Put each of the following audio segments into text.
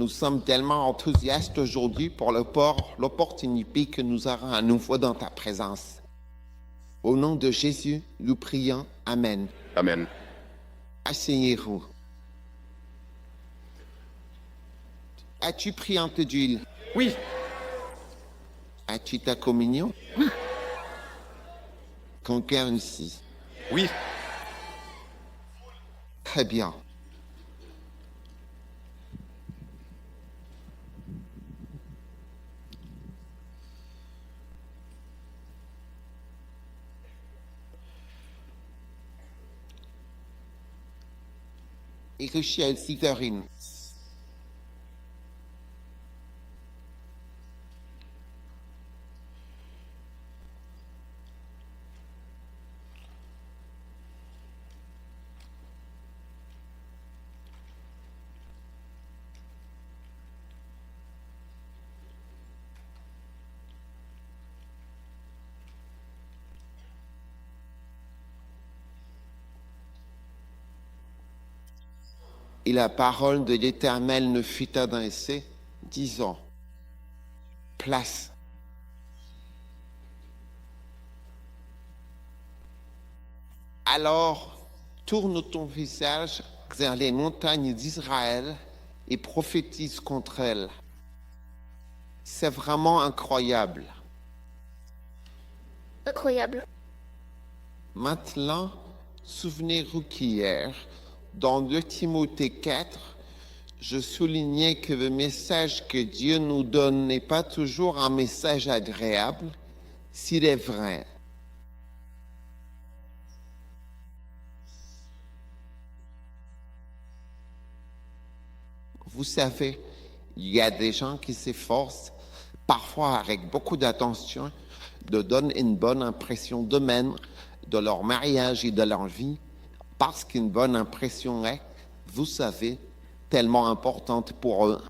nous sommes tellement enthousiastes aujourd'hui pour l'opportunité que nous aurons à nouveau dans ta présence. Au nom de Jésus, nous prions. Amen. Amen. Asseyez-vous. As-tu pris un peu d'huile? Oui. As-tu ta communion? Oui. Quelqu'un ici? Oui. Très bien. Et Richel Siverine. Et la parole de l'Éternel ne fut adressée, disant, place. Alors, tourne ton visage vers les montagnes d'Israël et prophétise contre elles. C'est vraiment incroyable. Incroyable. Maintenant, souvenez-vous qu'hier, dans 2 Timothée 4, je soulignais que le message que Dieu nous donne n'est pas toujours un message agréable, s'il est vrai. Vous savez, il y a des gens qui s'efforcent, parfois avec beaucoup d'attention, de donner une bonne impression d'eux-mêmes, de leur mariage et de leur vie, parce qu'une bonne impression est, vous savez, tellement importante pour eux.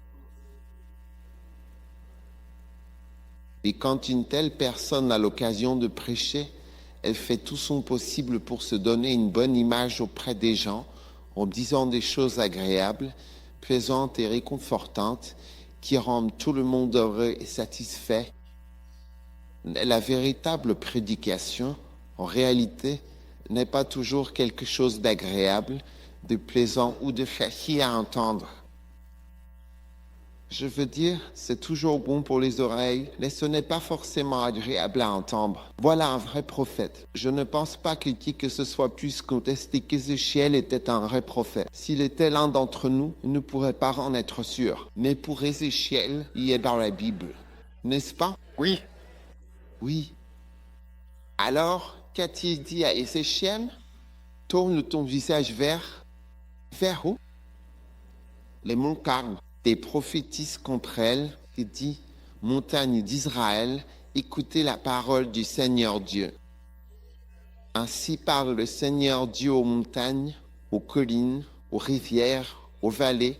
Et quand une telle personne a l'occasion de prêcher, elle fait tout son possible pour se donner une bonne image auprès des gens, en disant des choses agréables, plaisantes et réconfortantes, qui rendent tout le monde heureux et satisfait. La véritable prédication, en réalité, n'est pas toujours quelque chose d'agréable, de plaisant ou de facile à entendre. Je veux dire, c'est toujours bon pour les oreilles, mais ce n'est pas forcément agréable à entendre. Voilà un vrai prophète. Je ne pense pas que qui que ce soit puisse contester qu'Ézéchiel était un vrai prophète. S'il était l'un d'entre nous, il ne pourrait pas en être sûr. Mais pour Ézéchiel, il est dans la Bible. N'est-ce pas? Oui. Oui. Alors, qu'a-t-il dit à Ézéchiel? Tourne ton visage vers où? Les montagnes. Et prophétise contre elles et dit, montagne d'Israël, écoutez la parole du Seigneur Dieu. Ainsi parle le Seigneur Dieu aux montagnes, aux collines, aux rivières, aux vallées.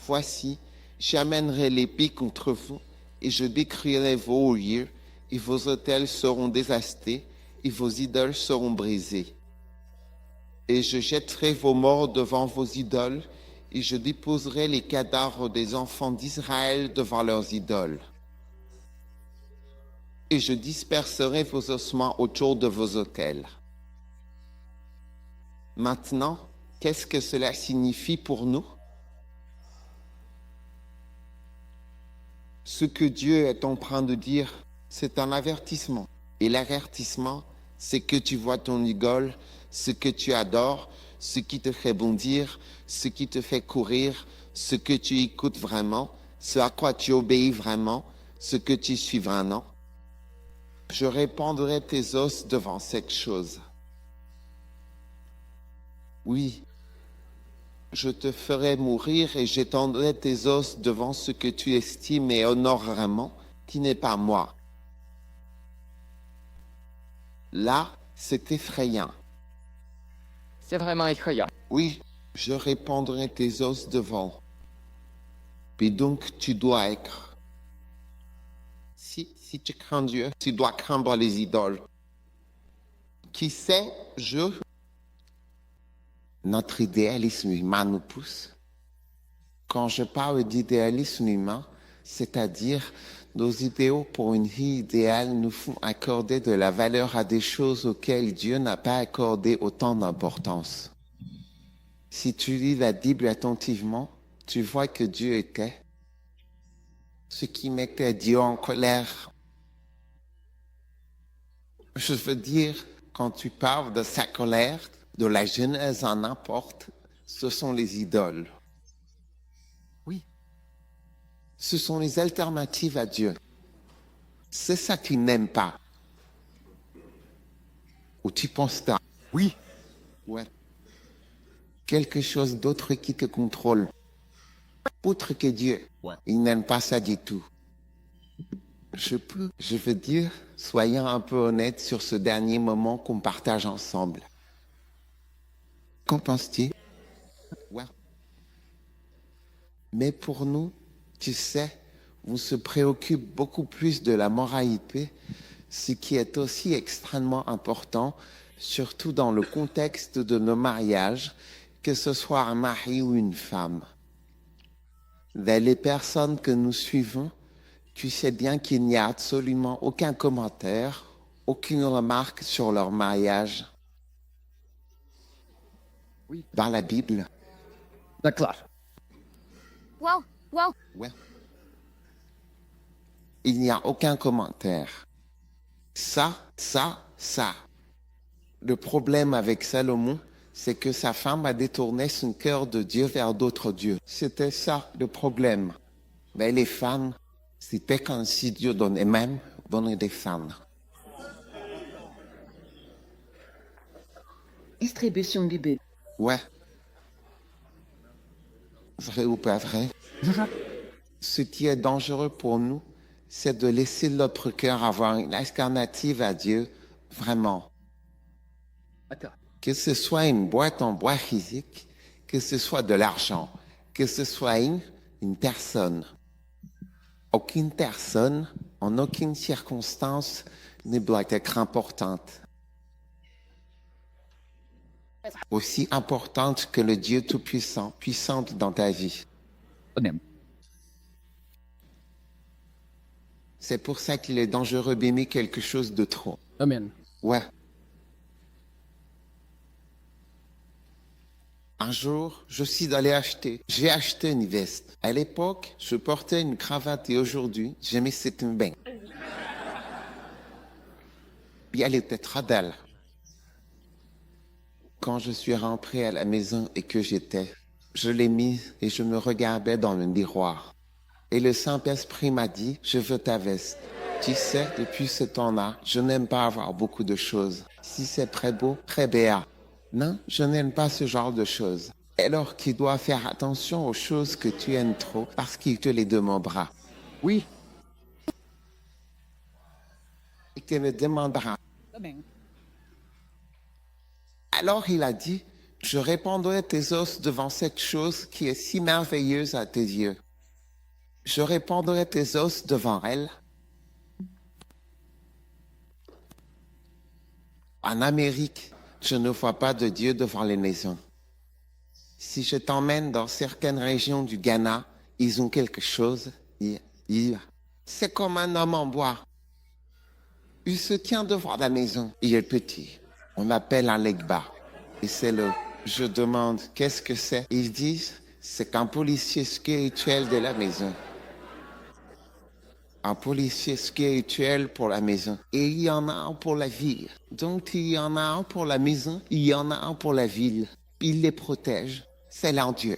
Voici, j'amènerai l'épée contre vous et je détruirai vos lieux et vos autels seront dévastés et vos idoles seront brisées. Et je jetterai vos morts devant vos idoles et je déposerai les cadavres des enfants d'Israël devant leurs idoles. Et je disperserai vos ossements autour de vos autels. Maintenant, qu'est-ce que cela signifie pour nous? Ce que Dieu est en train de dire, c'est un avertissement. Et l'avertissement, c'est que tu vois ton idole, ce que tu adores, ce qui te fait bondir, ce qui te fait courir, ce que tu écoutes vraiment, ce à quoi tu obéis vraiment, ce que tu suis vraiment. Je répandrai tes os devant cette chose. Oui, je te ferai mourir et j'étendrai tes os devant ce que tu estimes et honores vraiment, qui n'est pas moi. Là, c'est effrayant. C'est vraiment effrayant. Oui, je répandrai tes os devant. Et donc, tu dois être. Si tu crains Dieu, tu dois craindre les idoles. Qui sait, notre idéalisme humain nous pousse. Quand je parle d'idéalisme humain, c'est-à-dire nos idéaux pour une vie idéale nous font accorder de la valeur à des choses auxquelles Dieu n'a pas accordé autant d'importance. Si tu lis la Bible attentivement, tu vois que Dieu était ce qui mettait Dieu en colère. Je veux dire, quand tu parles de sa colère, de la genèse en n'importe, ce sont les idoles. Oui. Ce sont les alternatives à Dieu. C'est ça qu'il n'aime pas. Ou tu penses ça? Oui. Ouais. Quelque chose d'autre qui te contrôle. Autre que Dieu. Ouais. Il n'aime pas ça du tout. Je veux dire, soyons un peu honnêtes sur ce dernier moment qu'on partage ensemble. Qu'en penses-tu? Ouais. Mais pour nous, tu sais, on se préoccupe beaucoup plus de la moralité, ce qui est aussi extrêmement important, surtout dans le contexte de nos mariages, que ce soit un mari ou une femme. Les personnes que nous suivons, tu sais bien qu'il n'y a absolument aucun commentaire, aucune remarque sur leur mariage. Oui. Dans la Bible. D'accord. Wow, wow. Ouais. Il n'y a aucun commentaire. Ça. Le problème avec Salomon, c'est que sa femme a détourné son cœur de Dieu vers d'autres dieux. C'était ça le problème. Mais les femmes, c'était comme si Dieu donnait même des femmes. Distribution Bible. Ouais. Vrai ou pas vrai? Ce qui est dangereux pour nous, c'est de laisser notre cœur avoir une alternative à Dieu, vraiment. D'accord. Que ce soit une boîte en bois physique, que ce soit de l'argent, que ce soit une personne. Aucune personne, en aucune circonstance, ne doit être importante. Aussi importante que le Dieu Tout-Puissant, puissante dans ta vie. Amen. C'est pour ça qu'il est dangereux d'aimer quelque chose de trop. Amen. Ouais. Un jour, je suis allé acheter. J'ai acheté une veste. À l'époque, je portais une cravate et aujourd'hui, j'ai mis cette bain. Puis elle était très belle. Quand je suis rentré à la maison et que je l'ai mise et je me regardais dans le miroir. Et le Saint-Esprit m'a dit, je veux ta veste. Tu sais, depuis ce temps-là, je n'aime pas avoir beaucoup de choses. Si c'est très beau, très bien. Non, je n'aime pas ce genre de choses. Alors tu dois faire attention aux choses que tu aimes trop parce qu'il te les demandera. Oui. Il te les demandera. Amen. Alors il a dit, je répandrai tes os devant cette chose qui est si merveilleuse à tes yeux. Je répandrai tes os devant elle. En Amérique, je ne vois pas de Dieu devant les maisons. Si je t'emmène dans certaines régions du Ghana, ils ont quelque chose. C'est comme un homme en bois. Il se tient devant la maison. Il est petit. On m'appelle un legba. Et c'est le... Je demande, qu'est-ce que c'est? Ils disent, c'est qu'un policier spirituel de la maison. Un policier spirituel pour la maison. Et il y en a un pour la ville. Donc il y en a un pour la maison, il y en a un pour la ville. Il les protège. C'est leur Dieu.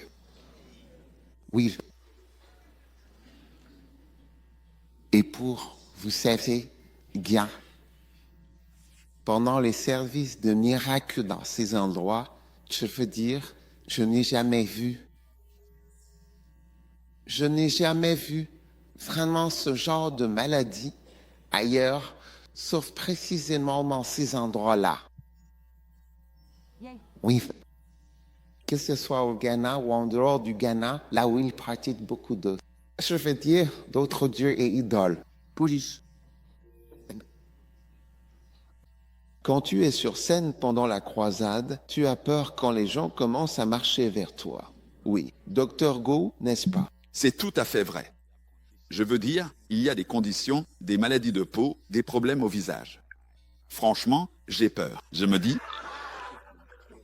Oui. Et pour, vous savez, bien, pendant les services de miracles dans ces endroits, je veux dire, je n'ai jamais vu vraiment ce genre de maladie ailleurs, sauf précisément dans ces endroits-là. Oui. Que ce soit au Ghana ou en dehors du Ghana, là où ils pratiquent beaucoup d'autres. Je veux dire, d'autres dieux et idoles. Police. Quand tu es sur scène pendant la croisade, tu as peur quand les gens commencent à marcher vers toi. Oui. Docteur Go, n'est-ce pas? C'est tout à fait vrai. Je veux dire, il y a des conditions, des maladies de peau, des problèmes au visage. Franchement, j'ai peur. Je me dis,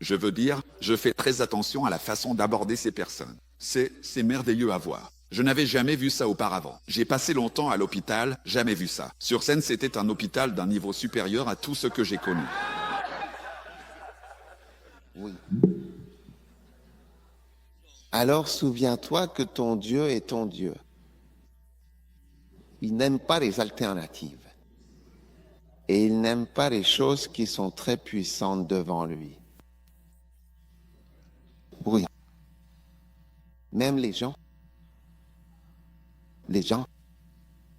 je veux dire, je fais très attention à la façon d'aborder ces personnes. C'est merveilleux à voir. Je n'avais jamais vu ça auparavant. J'ai passé longtemps à l'hôpital, jamais vu ça. Sur scène, c'était un hôpital d'un niveau supérieur à tout ce que j'ai connu. Oui. Alors souviens-toi que ton Dieu est ton Dieu. Il n'aime pas les alternatives. Et il n'aime pas les choses qui sont très puissantes devant lui. Oui. Même les gens.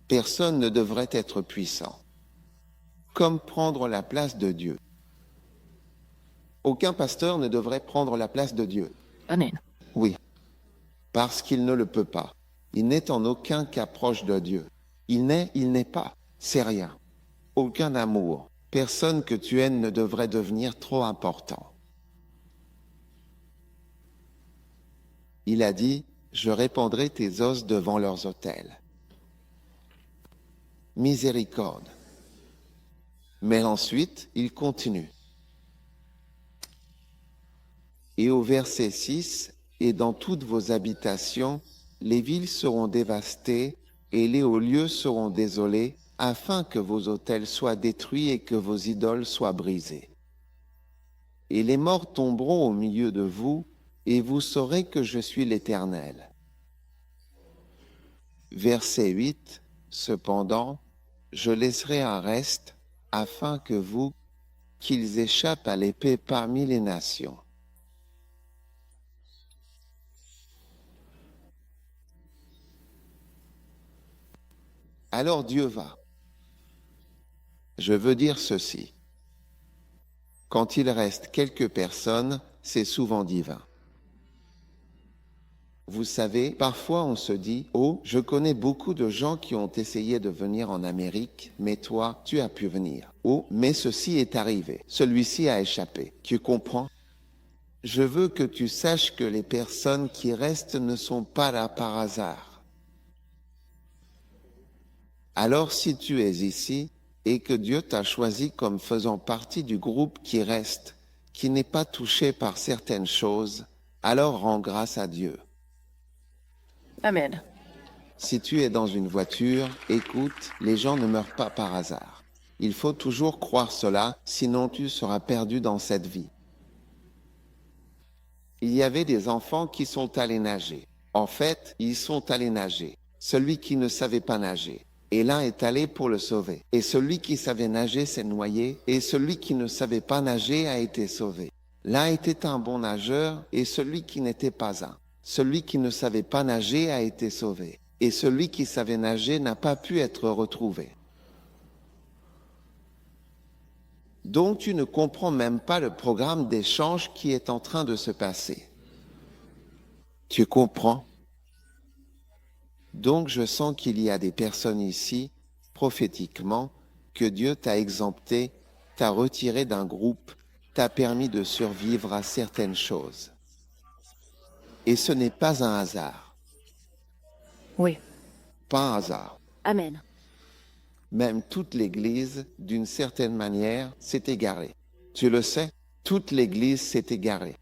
Personne ne devrait être puissant. Comme prendre la place de Dieu. Aucun pasteur ne devrait prendre la place de Dieu. Amen. Oui. Parce qu'il ne le peut pas. Il n'est en aucun cas proche de Dieu. Il n'est pas. C'est rien. Aucun amour. Personne que tu aimes ne devrait devenir trop important. Il a dit, je répandrai tes os devant leurs autels. Miséricorde. Mais ensuite, il continue. Et au verset 6, et dans toutes vos habitations, les villes seront dévastées et les hauts lieux seront désolés, afin que vos autels soient détruits et que vos idoles soient brisées. Et les morts tomberont au milieu de vous, et vous saurez que je suis l'Éternel. Verset 8, cependant, je laisserai un reste, afin que vous, qu'ils échappent à l'épée parmi les nations. Alors Dieu va. Je veux dire ceci. Quand il reste quelques personnes, c'est souvent divin. Vous savez, parfois on se dit, oh, je connais beaucoup de gens qui ont essayé de venir en Amérique, mais toi, tu as pu venir. Oh, mais ceci est arrivé, celui-ci a échappé. Tu comprends? Je veux que tu saches que les personnes qui restent ne sont pas là par hasard. Alors si tu es ici et que Dieu t'a choisi comme faisant partie du groupe qui reste, qui n'est pas touché par certaines choses, alors rends grâce à Dieu. Amen. Si tu es dans une voiture, écoute, les gens ne meurent pas par hasard. Il faut toujours croire cela, sinon tu seras perdu dans cette vie. Il y avait des enfants qui sont allés nager. En fait, ils sont allés nager. Celui qui ne savait pas nager. Et l'un est allé pour le sauver. Et celui qui savait nager s'est noyé, et celui qui ne savait pas nager a été sauvé. L'un était un bon nageur, et celui qui n'était pas un. Celui qui ne savait pas nager a été sauvé, et celui qui savait nager n'a pas pu être retrouvé. Donc tu ne comprends même pas le programme d'échange qui est en train de se passer. Tu comprends? Donc je sens qu'il y a des personnes ici, prophétiquement, que Dieu t'a exempté, t'a retiré d'un groupe, t'a permis de survivre à certaines choses. Et ce n'est pas un hasard. Oui. Pas un hasard. Amen. Même toute l'Église, d'une certaine manière, s'est égarée. Tu le sais, toute l'Église s'est égarée.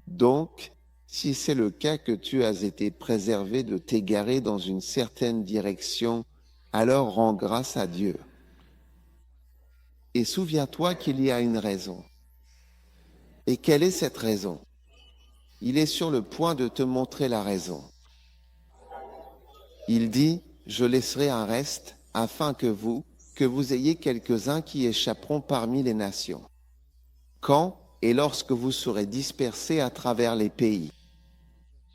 Donc, si c'est le cas que tu as été préservé de t'égarer dans une certaine direction, alors rends grâce à Dieu. Et souviens-toi qu'il y a une raison. Et quelle est cette raison? Il est sur le point de te montrer la raison. Il dit, je laisserai un reste afin que vous ayez quelques-uns qui échapperont parmi les nations. Quand et lorsque vous serez dispersés à travers les pays.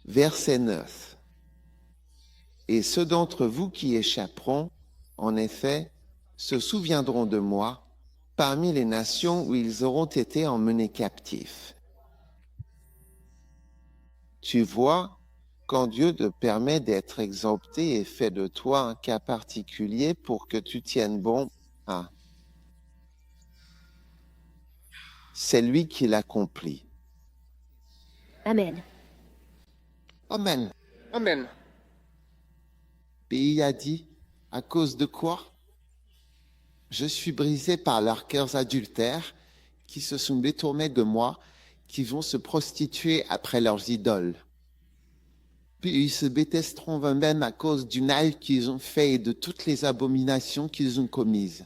Verset 9. Et ceux d'entre vous qui échapperont, en effet, se souviendront de moi parmi les nations où ils auront été emmenés captifs. Tu vois, quand Dieu te permet d'être exempté et fait de toi un cas particulier pour que tu tiennes bon, c'est lui qui l'accomplit. Amen. Amen. Amen. Et il a dit, à cause de quoi? Je suis brisé par leurs cœurs adultères qui se sont détournés de moi, qui vont se prostituer après leurs idoles. Puis ils se détesteront eux-mêmes à cause du mal qu'ils ont fait et de toutes les abominations qu'ils ont commises.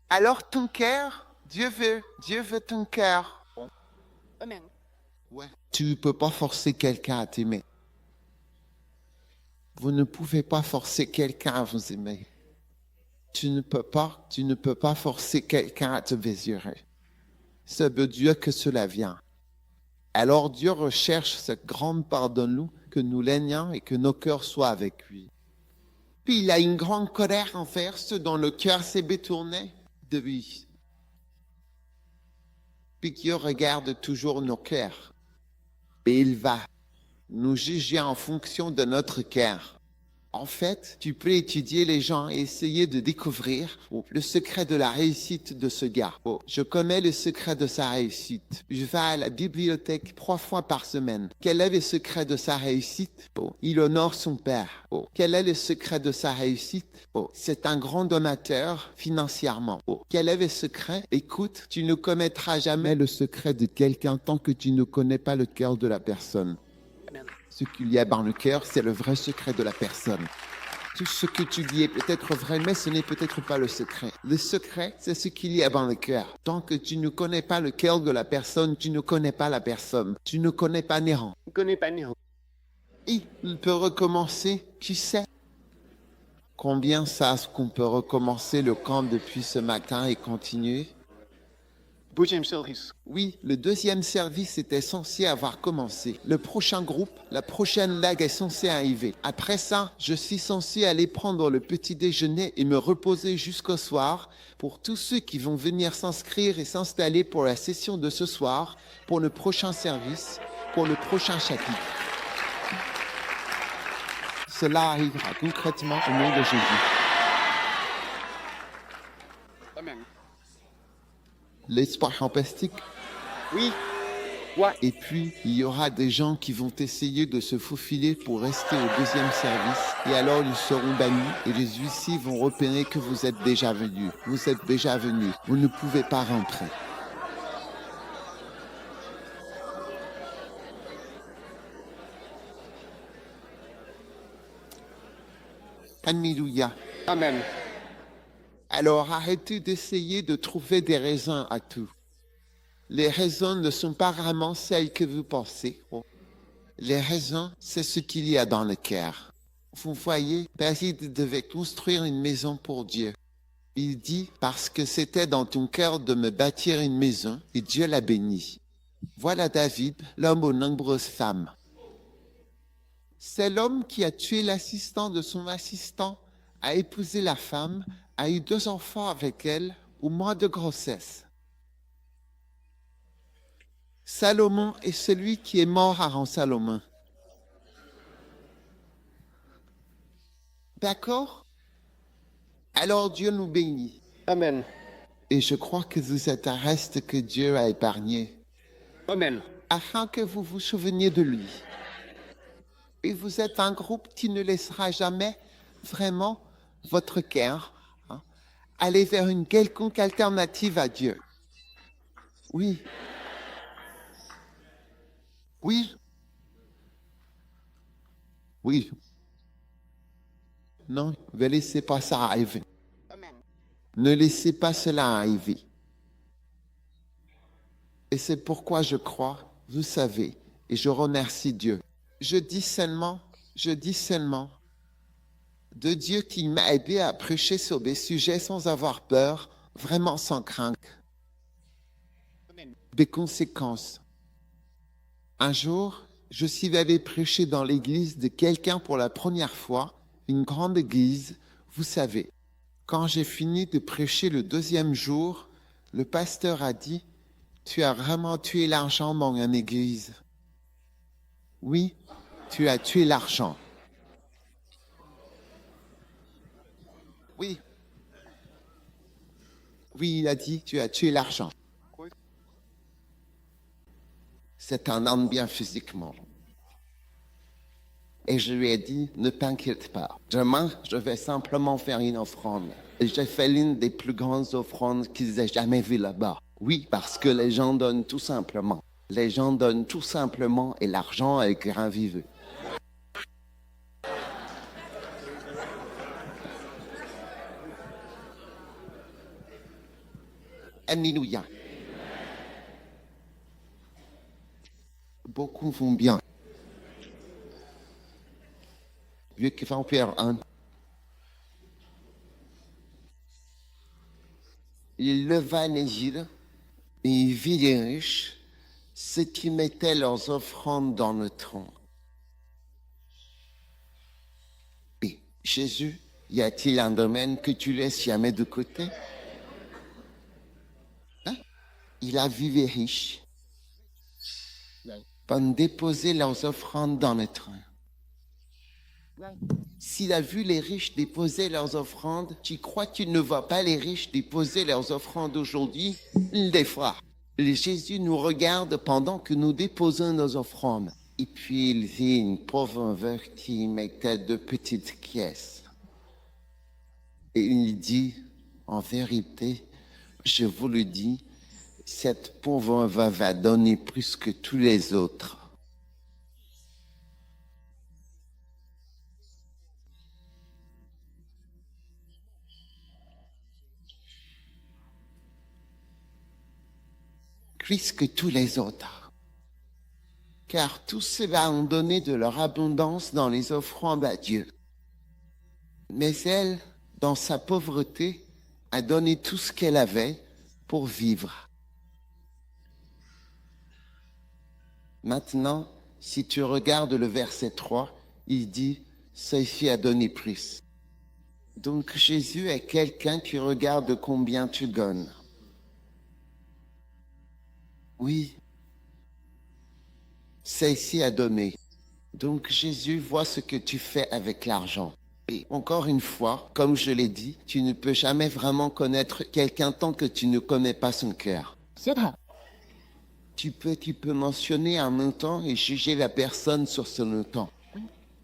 Alors ton cœur, Dieu veut ton cœur. Amen. Ouais. Tu ne peux pas forcer quelqu'un à t'aimer. Vous ne pouvez pas forcer quelqu'un à vous aimer. Tu ne peux pas forcer quelqu'un à te désirer. C'est de Dieu que cela vient. Alors Dieu recherche cette grande part de nous, que nous l'aignons et que nos cœurs soient avec lui. Puis il a une grande colère envers ceux dont le cœur s'est détourné de lui. Puis Dieu regarde toujours nos cœurs. Et il va nous juger en fonction de notre cœur. En fait, tu peux étudier les gens et essayer de découvrir le secret de la réussite de ce gars. Je connais le secret de sa réussite. Je vais à la bibliothèque 3 fois par semaine. Quel est le secret de sa réussite? Il honore son père. Quel est le secret de sa réussite? C'est un grand donateur financièrement. Quel est le secret? Écoute, tu ne connaîtras jamais le secret de quelqu'un tant que tu ne connais pas le cœur de la personne. Ce qu'il y a dans le cœur, c'est le vrai secret de la personne. Tout ce que tu dis est peut-être vrai, mais ce n'est peut-être pas le secret. Le secret, c'est ce qu'il y a dans le cœur. Tant que tu ne connais pas le cœur de la personne, tu ne connais pas la personne. Tu ne connais pas Néran. Et il peut recommencer, tu sais. Combien savent qu'on peut recommencer le camp depuis ce matin et continuer? Oui, le deuxième service était censé avoir commencé. Le prochain groupe, la prochaine lag est censée arriver. Après ça, je suis censé aller prendre le petit déjeuner et me reposer jusqu'au soir pour tous ceux qui vont venir s'inscrire et s'installer pour la session de ce soir, pour le prochain service, pour le prochain chapitre. Cela arrivera concrètement au nom de Jésus. Amen. L'espoir fantastique. Oui. Ouais. Et puis, il y aura des gens qui vont essayer de se faufiler pour rester au deuxième service. Et alors, ils seront bannis et les huissiers vont repérer que vous êtes déjà venus. Vous êtes déjà venus. Vous ne pouvez pas rentrer. Alléluia. Amen. Alors, arrêtez d'essayer de trouver des raisons à tout. Les raisons ne sont pas vraiment celles que vous pensez. Les raisons, c'est ce qu'il y a dans le cœur. Vous voyez, David devait construire une maison pour Dieu. Il dit, parce que c'était dans ton cœur de me bâtir une maison, et Dieu l'a béni. Voilà David, l'homme aux nombreuses femmes. C'est l'homme qui a tué l'assistant de son assistant, a épousé la femme, a eu 2 enfants avec elle au mois de grossesse. Salomon est celui qui est mort avant Salomon. D'accord? Alors Dieu nous bénit. Amen. Et je crois que vous êtes un reste que Dieu a épargné, Amen. afin que vous vous souveniez de lui. Et vous êtes un groupe qui ne laissera jamais vraiment votre cœur aller vers une quelconque alternative à Dieu. Oui. Oui. Oui. Non, ne laissez pas ça arriver. Ne laissez pas cela arriver. Et c'est pourquoi je crois, vous savez, et je remercie Dieu. Je dis seulement de Dieu qui m'a aidé à prêcher sur des sujets sans avoir peur, vraiment sans crainte. Des conséquences. Un jour, je suis allé prêcher dans l'église de quelqu'un pour la première fois, une grande église, vous savez. Quand j'ai fini de prêcher le 2e jour, le pasteur a dit, « Tu as vraiment tué l'argent dans une église. » Oui, tu as tué l'argent. Oui. Oui, il a dit, tu as tué l'argent. c'est un homme bien physiquement. Et je lui ai dit, ne t'inquiète pas. Demain, je vais simplement faire une offrande. Et j'ai fait l'une des plus grandes offrandes qu'ils aient jamais vues là-bas. Oui, parce que les gens donnent tout simplement. Les gens donnent tout simplement et l'argent est grain viveux. Alléluia. Beaucoup vont bien. Vu qu'il va en faire un. Il leva les yeux et il vit les riches, ceux qui mettaient leurs offrandes dans le tronc. Et Jésus, y a-t-il un domaine que tu laisses jamais de côté? Hein? Il a vu les riches déposer leurs offrandes dans le train. S'il a vu les riches déposer leurs offrandes, tu crois qu'il ne voit pas les riches déposer leurs offrandes aujourd'hui? Il les fera. Jésus nous regarde pendant que nous déposons nos offrandes. Et puis il vit une pauvre veuve qui mettait 2 petites pièces. Et il dit, en vérité, je vous le dis, cette pauvre veuve va donner plus que tous les autres. Plus que tous les autres. Car tous ceux-là ont donné de leur abondance dans les offrandes à Dieu. Mais elle, dans sa pauvreté, a donné tout ce qu'elle avait pour vivre. Maintenant, si tu regardes le verset 3, il dit, celle-ci a donné plus. Donc Jésus est quelqu'un qui regarde combien tu donnes. Oui, celle-ci a donné. Donc Jésus voit ce que tu fais avec l'argent. Et encore une fois, comme je l'ai dit, tu ne peux jamais vraiment connaître quelqu'un tant que tu ne connais pas son cœur. Tu peux mentionner un montant et juger la personne sur ce montant.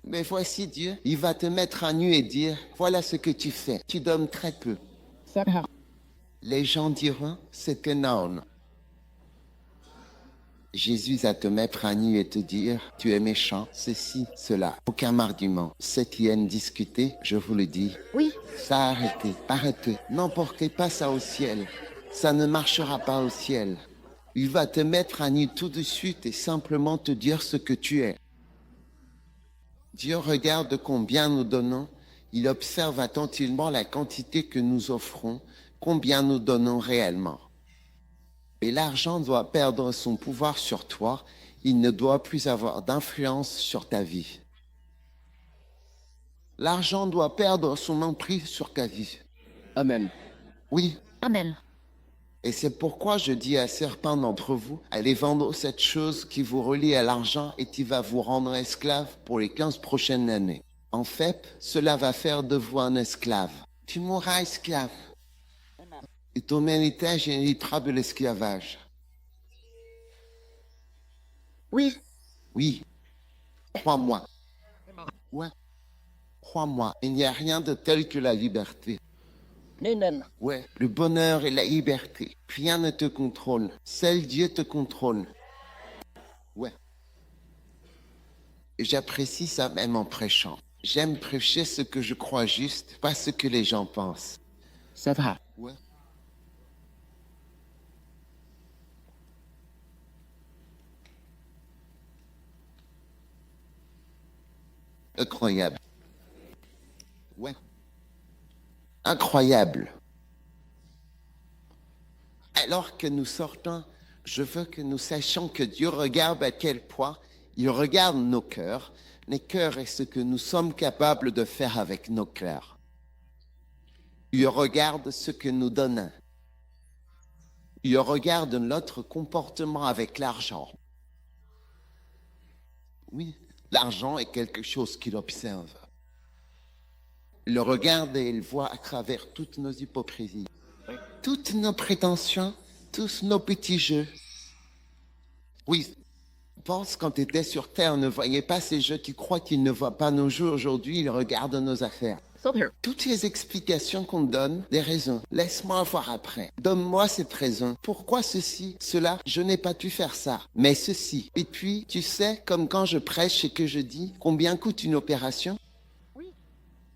Mais voici Dieu, il va te mettre à nu et dire, voilà ce que tu fais. Tu donnes très peu. Les gens diront, c'est énorme. Jésus va te mettre à nu et te dire, tu es méchant, ceci, cela. Aucun argument. Ceux qui aiment discuter, je vous le dis. Oui. Ça arrêtez, arrêtez. N'emportez pas ça au ciel. Ça ne marchera pas au ciel. Il va te mettre à nu tout de suite et simplement te dire ce que tu es. Dieu regarde combien nous donnons. Il observe attentivement la quantité que nous offrons, combien nous donnons réellement. Et l'argent doit perdre son pouvoir sur toi. Il ne doit plus avoir d'influence sur ta vie. L'argent doit perdre son emprise sur ta vie. Amen. Oui. Amen. Et c'est pourquoi je dis à certains d'entre vous, allez vendre cette chose qui vous relie à l'argent et qui va vous rendre esclave pour les 15 prochaines années. En fait, cela va faire de vous un esclave. Tu mourras esclave. Et ton héritage héritera de l'esclavage. Oui. Oui. Crois-moi. Ouais. Crois-moi, il n'y a rien de tel que la liberté. Amen. Ouais, le bonheur et la liberté. Rien ne te contrôle. Seul Dieu te contrôle. Ouais. Et j'apprécie ça même en prêchant. J'aime prêcher ce que je crois juste, pas ce que les gens pensent. Ça va. Ouais. Incroyable. Ouais. Incroyable. Alors que nous sortons, je veux que nous sachions que Dieu regarde à quel point il regarde nos cœurs. Les cœurs est ce que nous sommes capables de faire avec nos cœurs. Il regarde ce que nous donnons. Il regarde notre comportement avec l'argent. Oui, l'argent est quelque chose qu'il observe. Il le regarde et il voit à travers toutes nos hypocrisies, toutes nos prétentions, tous nos petits jeux. Oui, pense quand tu étais sur Terre, ne voyait pas ces jeux qui croient qu'ils ne voient pas nos jeux aujourd'hui, ils regardent nos affaires. Still here. Toutes les explications qu'on donne, des raisons, laisse-moi voir après. Donne-moi cette raison. Pourquoi ceci, cela, je n'ai pas pu faire ça, mais ceci. Et puis, tu sais, comme quand je prêche et que je dis, combien coûte une opération?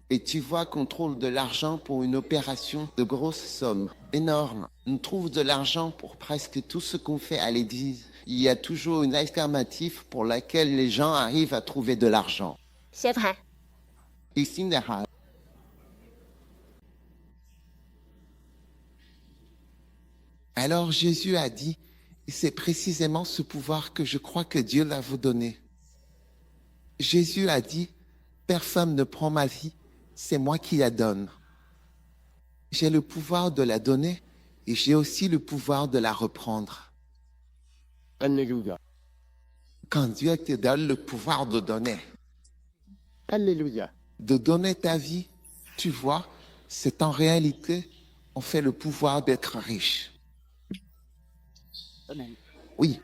Et tu vois qu'on trouve de l'argent pour une opération de grosses sommes, énormes. On trouve de l'argent pour presque tout ce qu'on fait à l'église. Il y a toujours une alternative pour laquelle les gens arrivent à trouver de l'argent. C'est vrai. Ici, Nahal. Alors Jésus a dit, c'est précisément ce pouvoir que je crois que Dieu l'a vous donné. Jésus a dit, personne ne prend ma vie, c'est moi qui la donne. J'ai le pouvoir de la donner et j'ai aussi le pouvoir de la reprendre. Alléluia. Quand Dieu te donne le pouvoir de donner ta vie, tu vois, c'est en réalité, on fait le pouvoir d'être riche. Amen. Oui.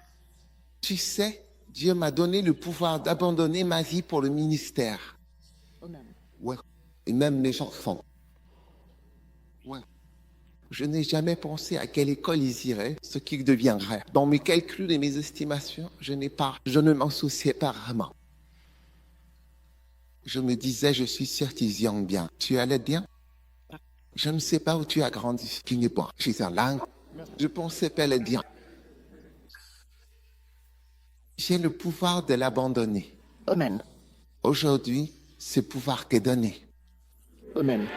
Tu sais, Dieu m'a donné le pouvoir d'abandonner ma vie pour le ministère. Amen. Ouais. Et même mes enfants. Ouais. Je n'ai jamais pensé à quelle école ils iraient, ce qu'ils deviendraient. Dans mes calculs et mes estimations, je ne m'en souciais pas vraiment. Je me disais, je suis sûr qu'ils y ont bien. Tu allais bien? Je ne sais pas où tu as grandi. Qui n'est pas. Je suis en langue. Je pensais qu'elle allait bien. J'ai le pouvoir de l'abandonner. Amen. Aujourd'hui, ce pouvoir t'est donné. Amen.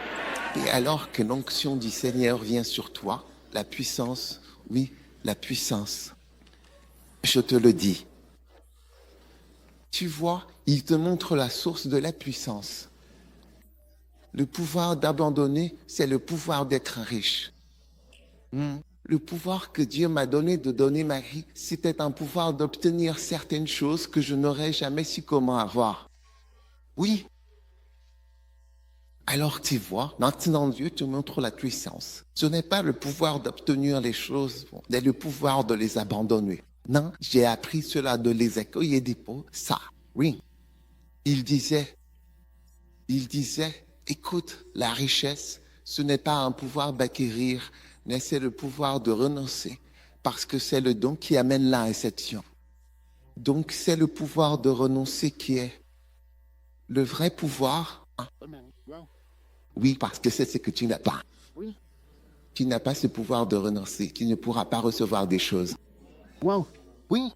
Et alors que l'onction du Seigneur vient sur toi, la puissance, oui, la puissance, je te le dis. Tu vois, il te montre la source de la puissance. Le pouvoir d'abandonner, c'est le pouvoir d'être riche. Le pouvoir que Dieu m'a donné de donner ma vie, c'était un pouvoir d'obtenir certaines choses que je n'aurais jamais su comment avoir. Oui. Alors tu vois, maintenant Dieu te montre la puissance. Ce n'est pas le pouvoir d'obtenir les choses, mais le pouvoir de les abandonner. Non, j'ai appris cela de l'Ézéchiel et des pauvres. Ça, oui. Il disait, écoute, la richesse, ce n'est pas un pouvoir d'acquérir, mais c'est le pouvoir de renoncer, parce que c'est le don qui amène la réception. Donc c'est le pouvoir de renoncer qui est le vrai pouvoir. Amen. Wow. Oui, parce que c'est ce que tu n'as pas. Oui. Tu n'as pas ce pouvoir de renoncer. Tu ne pourras pas recevoir des choses. Wow. Oui.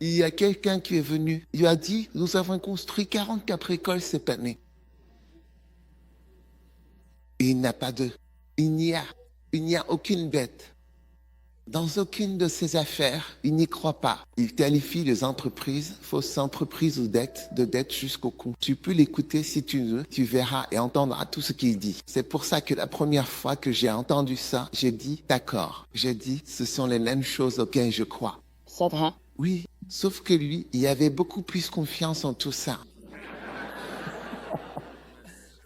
Il y a quelqu'un qui est venu. Il a dit, nous avons construit 44 écoles cette année. Et il n'y a aucune bête. Dans aucune de ces affaires, il n'y croit pas. Il qualifie les entreprises, fausses entreprises ou dettes, de dettes jusqu'au cou. Tu peux l'écouter si tu veux, tu verras et entendras tout ce qu'il dit. C'est pour ça que la première fois que j'ai entendu ça, j'ai dit, d'accord. J'ai dit, ce sont les mêmes choses auxquelles je crois. C'est vrai. Oui, sauf que lui, il avait beaucoup plus confiance en tout ça.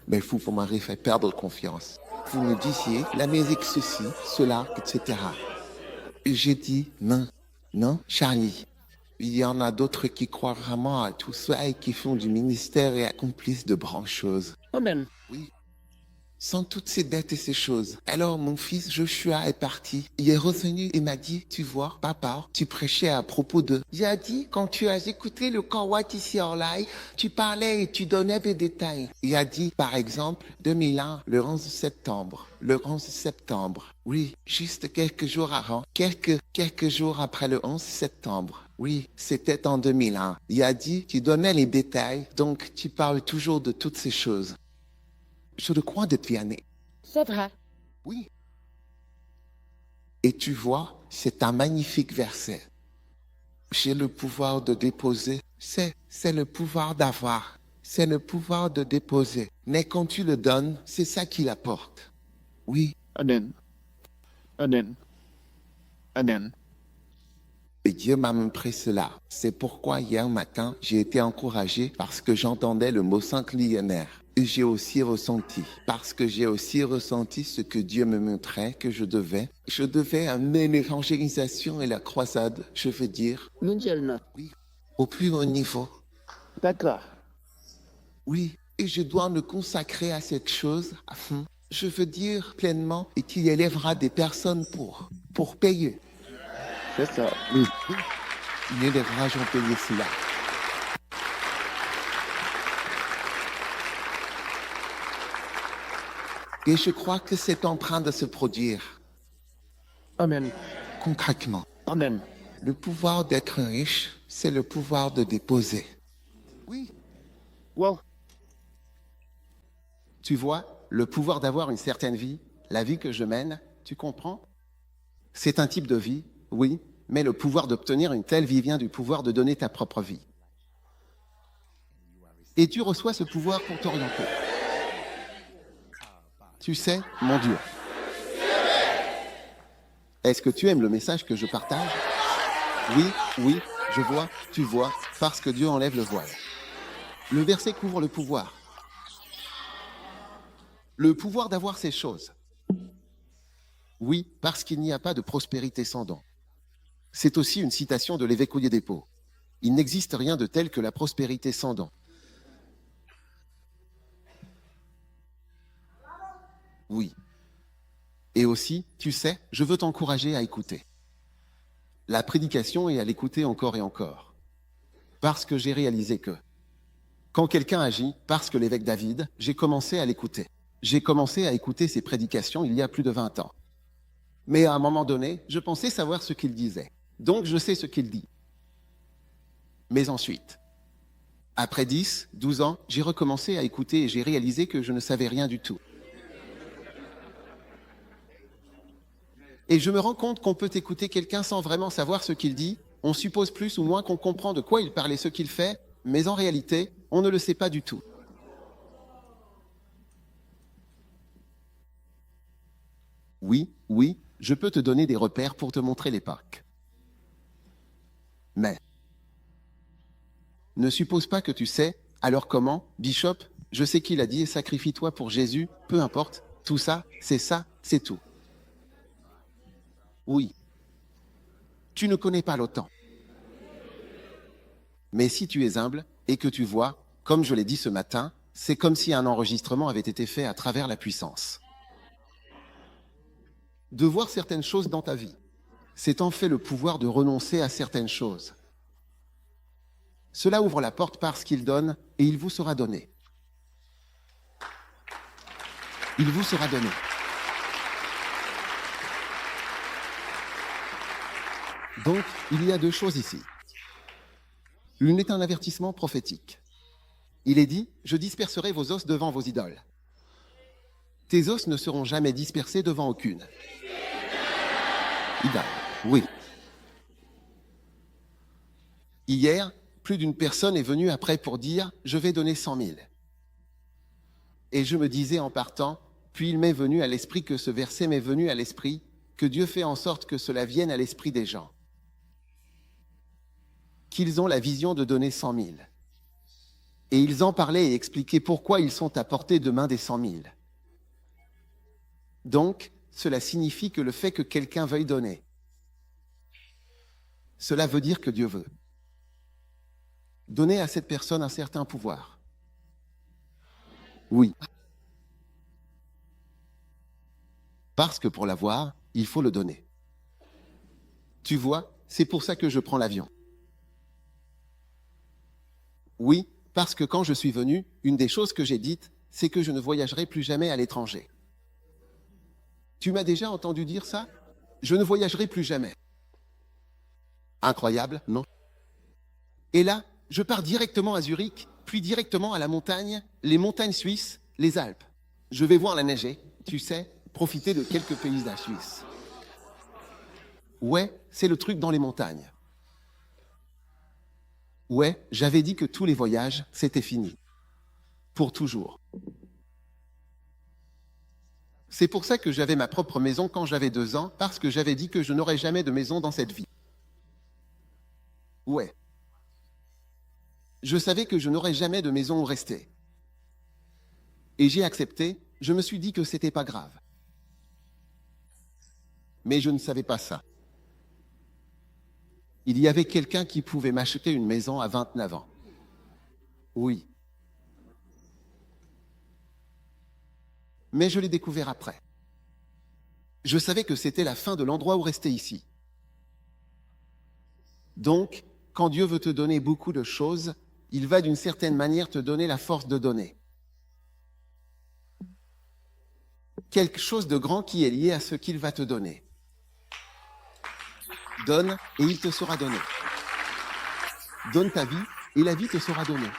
Mais fou, pour m'arriver fait perdre confiance. Vous me disiez, la musique ceci, cela, etc. Et j'ai dit, non, Charlie. Il y en a d'autres qui croient vraiment à tout ça et qui font du ministère et accomplissent de grandes choses. Amen. Oui. Sans toutes ces dettes et ces choses. Alors mon fils Joshua est parti. Il est revenu et m'a dit, tu vois, papa, tu prêchais à propos de... J'ai dit, quand tu as écouté le Kawat ici en live, tu parlais et tu donnais des détails. Il a dit, par exemple, 2001, le 11 septembre. Le 11 septembre. Oui, juste quelques jours avant. Quelques jours après le 11 septembre. Oui, c'était en 2001. Il a dit, tu donnais les détails, donc tu parles toujours de toutes ces choses. Je le crois depuis années. C'est vrai. Oui. Et tu vois, c'est un magnifique verset. J'ai le pouvoir de déposer. C'est le pouvoir d'avoir. C'est le pouvoir de déposer. Mais quand tu le donnes, c'est ça qui l'apporte. Oui. Amen. Amen. Amen. Et Dieu m'a montré cela. C'est pourquoi hier matin, j'ai été encouragé parce que j'entendais le mot 5 millionnaires. j'ai aussi ressenti, parce que j'ai aussi ressenti ce que Dieu me montrait que je devais. Je devais amener l'évangélisation et la croisade, je veux dire, Mundialement. au plus haut niveau. D'accord. Oui, et je dois me consacrer à cette chose à fond. Je veux dire pleinement, et qu'il élèvera des personnes pour payer. C'est ça. Oui, il élèvera, j'en payer cela. Et je crois que c'est en train de se produire Amen. concrètement. Amen. Le pouvoir d'être riche, c'est le pouvoir de déposer. Oui. Well, Tu vois, le pouvoir d'avoir une certaine vie, la vie que je mène, tu comprends? C'est un type de vie, oui, mais le pouvoir d'obtenir une telle vie vient du pouvoir de donner ta propre vie. Et tu reçois ce pouvoir pour t'orienter. Tu sais, mon Dieu. Est-ce que tu aimes le message que je partage? Oui, oui, je vois, tu vois, parce que Dieu enlève le voile. Le verset couvre le pouvoir. Le pouvoir d'avoir ces choses. Oui, parce qu'il n'y a pas de prospérité sans don. C'est aussi une citation de l'évêque Oyedepo. Il n'existe rien de tel que la prospérité sans don. Oui. Et aussi, tu sais, je veux t'encourager à écouter la prédication et à l'écouter encore et encore. Parce que j'ai réalisé que quand quelqu'un agit, parce que l'évêque David, j'ai commencé à l'écouter. J'ai commencé à écouter ses prédications il y a plus de 20 ans. Mais à un moment donné, je pensais savoir ce qu'il disait. Donc je sais ce qu'il dit. Mais ensuite, après 10, 12 ans, j'ai recommencé à écouter et j'ai réalisé que je ne savais rien du tout. Et je me rends compte qu'on peut écouter quelqu'un sans vraiment savoir ce qu'il dit. On suppose plus ou moins qu'on comprend de quoi il parle et ce qu'il fait, mais en réalité, on ne le sait pas du tout. Oui, oui, je peux te donner des repères pour te montrer l'époque. Mais ne suppose pas que tu sais, alors comment, Bishop, je sais qu'il a dit, sacrifie-toi pour Jésus, peu importe, tout ça, c'est tout. Oui. Tu ne connais pas l'OTAN. Mais si tu es humble et que tu vois, comme je l'ai dit ce matin, c'est comme si un enregistrement avait été fait à travers la puissance. De voir certaines choses dans ta vie, c'est en fait le pouvoir de renoncer à certaines choses. Cela ouvre la porte parce qu'il donne et il vous sera donné. Il vous sera donné. Donc, il y a deux choses ici. L'une est un avertissement prophétique. Il est dit, je disperserai vos os devant vos idoles. Tes os ne seront jamais dispersés devant aucune idole. Oui. Hier, plus d'une personne est venue après pour dire, je vais donner 100 000. Et je me disais en partant, puis il m'est venu à l'esprit que ce verset m'est venu à l'esprit, que Dieu fait en sorte que cela vienne à l'esprit des gens. Qu'ils ont la vision de donner 100 000. Et ils en parlaient et expliquaient pourquoi ils sont à portée de main des 100 000. Donc, cela signifie que le fait que quelqu'un veuille donner, cela veut dire que Dieu veut donner à cette personne un certain pouvoir. Oui. Parce que pour l'avoir, il faut le donner. Tu vois, c'est pour ça que je prends l'avion. Oui, parce que quand je suis venu, une des choses que j'ai dites, c'est que je ne voyagerai plus jamais à l'étranger. Tu m'as déjà entendu dire ça? Je ne voyagerai plus jamais. Incroyable, non? Et là, je pars directement à Zurich, puis directement à la montagne, les montagnes suisses, les Alpes. Je vais voir la neiger, tu sais, profiter de quelques paysages suisses. Ouais, c'est le truc dans les montagnes. Ouais, j'avais dit que tous les voyages, c'était fini. Pour toujours. C'est pour ça que j'avais ma propre maison quand j'avais 2 ans, parce que j'avais dit que je n'aurais jamais de maison dans cette vie. Ouais. Je savais que je n'aurais jamais de maison où rester. Et j'ai accepté, je me suis dit que c'était pas grave. Mais je ne savais pas ça. Il y avait quelqu'un qui pouvait m'acheter une maison à 29 ans. Oui. Mais je l'ai découvert après. Je savais que c'était la fin de l'endroit où rester ici. Donc, quand Dieu veut te donner beaucoup de choses, il va d'une certaine manière te donner la force de donner. Quelque chose de grand qui est lié à ce qu'il va te donner. Donne et il te sera donné. Donne ta vie et la vie te sera donnée.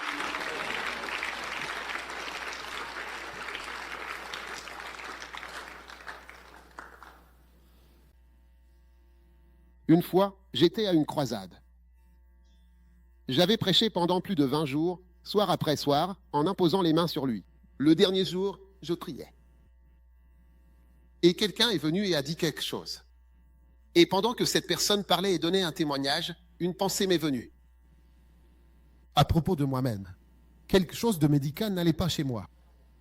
Une fois, j'étais à une croisade. J'avais prêché pendant plus de 20 jours, soir après soir, en imposant les mains sur lui. Le dernier jour, je priais. Et quelqu'un est venu et a dit quelque chose. Et pendant que cette personne parlait et donnait un témoignage, une pensée m'est venue. À propos de moi-même, quelque chose de médical n'allait pas chez moi.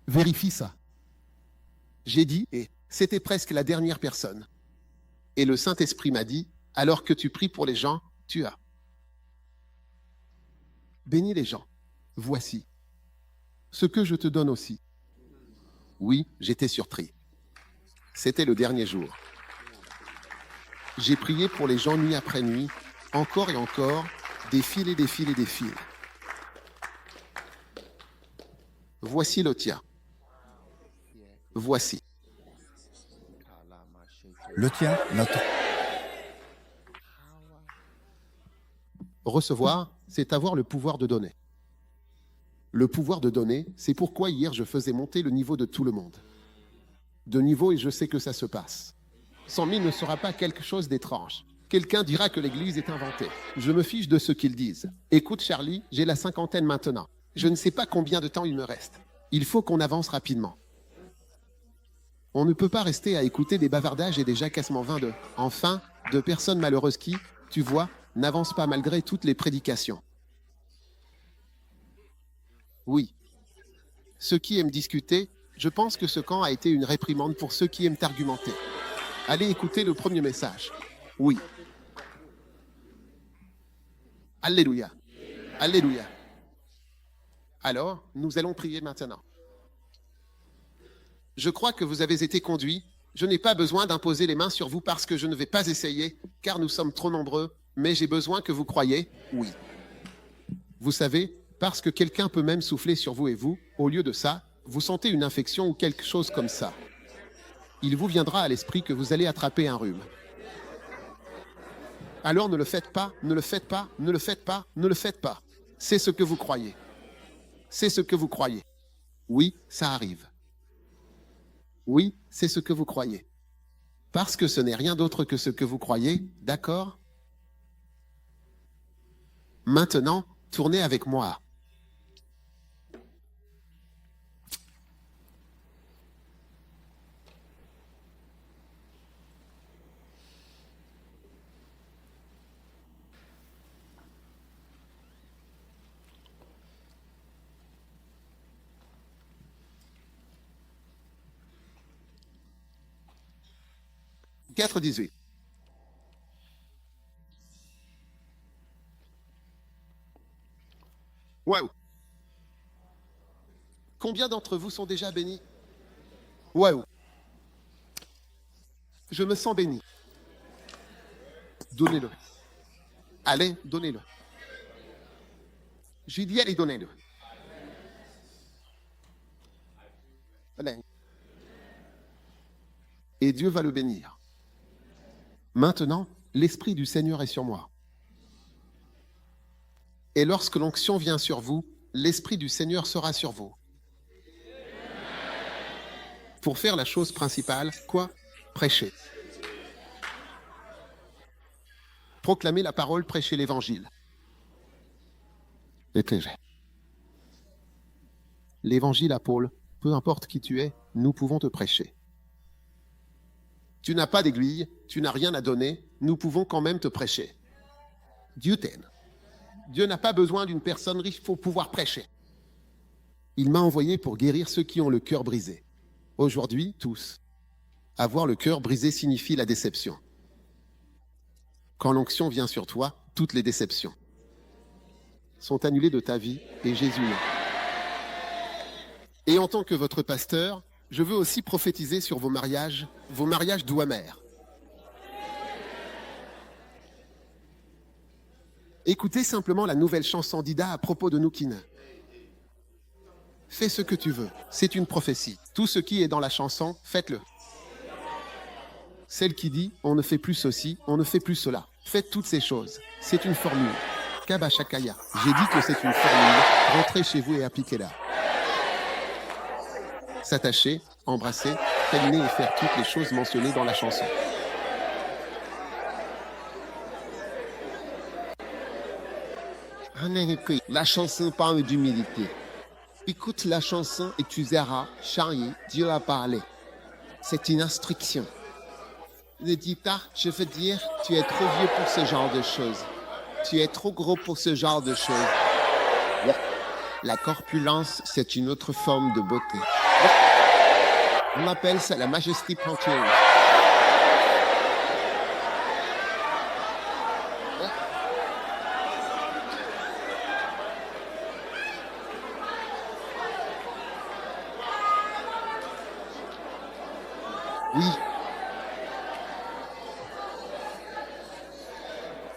Vérifie ça. J'ai dit, et c'était presque la dernière personne. Et le Saint-Esprit m'a dit, alors que tu pries pour les gens, tu as. Bénis les gens. Voici. Ce que je te donne aussi. Oui, j'étais surpris. C'était le dernier jour. J'ai prié pour les gens nuit après nuit, encore et encore, des fils et des fils et des fils. Voici le tien. Voici. Le tien, notre. Recevoir, c'est avoir le pouvoir de donner. Le pouvoir de donner, c'est pourquoi hier je faisais monter le niveau de tout le monde. De niveau et je sais que ça se passe. 100 000 ne sera pas quelque chose d'étrange. Quelqu'un dira que l'Église est inventée. Je me fiche de ce qu'ils disent. Écoute Charlie, j'ai la cinquantaine maintenant. Je ne sais pas combien de temps il me reste. Il faut qu'on avance rapidement. On ne peut pas rester à écouter des bavardages et des jacassements vains de personnes malheureuses qui, tu vois, n'avancent pas malgré toutes les prédications. Oui. Ceux qui aiment discuter, je pense que ce camp a été une réprimande pour ceux qui aiment argumenter. Allez écouter le premier message. Oui. Alléluia. Alléluia. Alors, nous allons prier maintenant. Je crois que vous avez été conduits. Je n'ai pas besoin d'imposer les mains sur vous parce que je ne vais pas essayer, car nous sommes trop nombreux, mais j'ai besoin que vous croyiez, oui. Vous savez, parce que quelqu'un peut même souffler sur vous et vous, au lieu de ça, vous sentez une infection ou quelque chose comme ça. Il vous viendra à l'esprit que vous allez attraper un rhume. Alors ne le faites pas, ne le faites pas, ne le faites pas, ne le faites pas. C'est ce que vous croyez. C'est ce que vous croyez. Oui, ça arrive. Oui, c'est ce que vous croyez. Parce que ce n'est rien d'autre que ce que vous croyez, d'accord? Maintenant, tournez avec moi. « 4,18. Waouh! Combien d'entre vous sont déjà bénis? Waouh! Je me sens béni. Donnez-le. Allez, donnez-le. J'ai dit, allez, donnez-le. Allez. Et Dieu va le bénir. Maintenant, l'Esprit du Seigneur est sur moi. Et lorsque l'onction vient sur vous, l'Esprit du Seigneur sera sur vous. Pour faire la chose principale, quoi? Prêcher. Proclamer la parole, prêcher l'Évangile. L'Évangile à Paul, peu importe qui tu es, nous pouvons te prêcher. Tu n'as pas d'aiguille, tu n'as rien à donner, nous pouvons quand même te prêcher. Dieu t'aime. Dieu n'a pas besoin d'une personne riche pour pouvoir prêcher. Il m'a envoyé pour guérir ceux qui ont le cœur brisé. Aujourd'hui, tous. Avoir le cœur brisé signifie la déception. Quand l'onction vient sur toi, toutes les déceptions sont annulées de ta vie et Jésus naît. Et en tant que votre pasteur, je veux aussi prophétiser sur vos mariages doux amers. Écoutez simplement la nouvelle chanson d'Ida à propos de Noukina. Fais ce que tu veux, c'est une prophétie. Tout ce qui est dans la chanson, faites-le. Celle qui dit « on ne fait plus ceci, on ne fait plus cela ». Faites toutes ces choses. C'est une formule. Kabashakaya. J'ai dit que c'est une formule. Rentrez chez vous et appliquez-la. S'attacher, embrasser, câliner et faire toutes les choses mentionnées dans la chanson. La chanson parle d'humilité. Écoute la chanson et tu verras, Charlie, Dieu a parlé. C'est une instruction. Ne dis pas, je veux dire, tu es trop vieux pour ce genre de choses. Tu es trop gros pour ce genre de choses. La corpulence, c'est une autre forme de beauté. On appelle ça la majesté ponctuelle. Oui.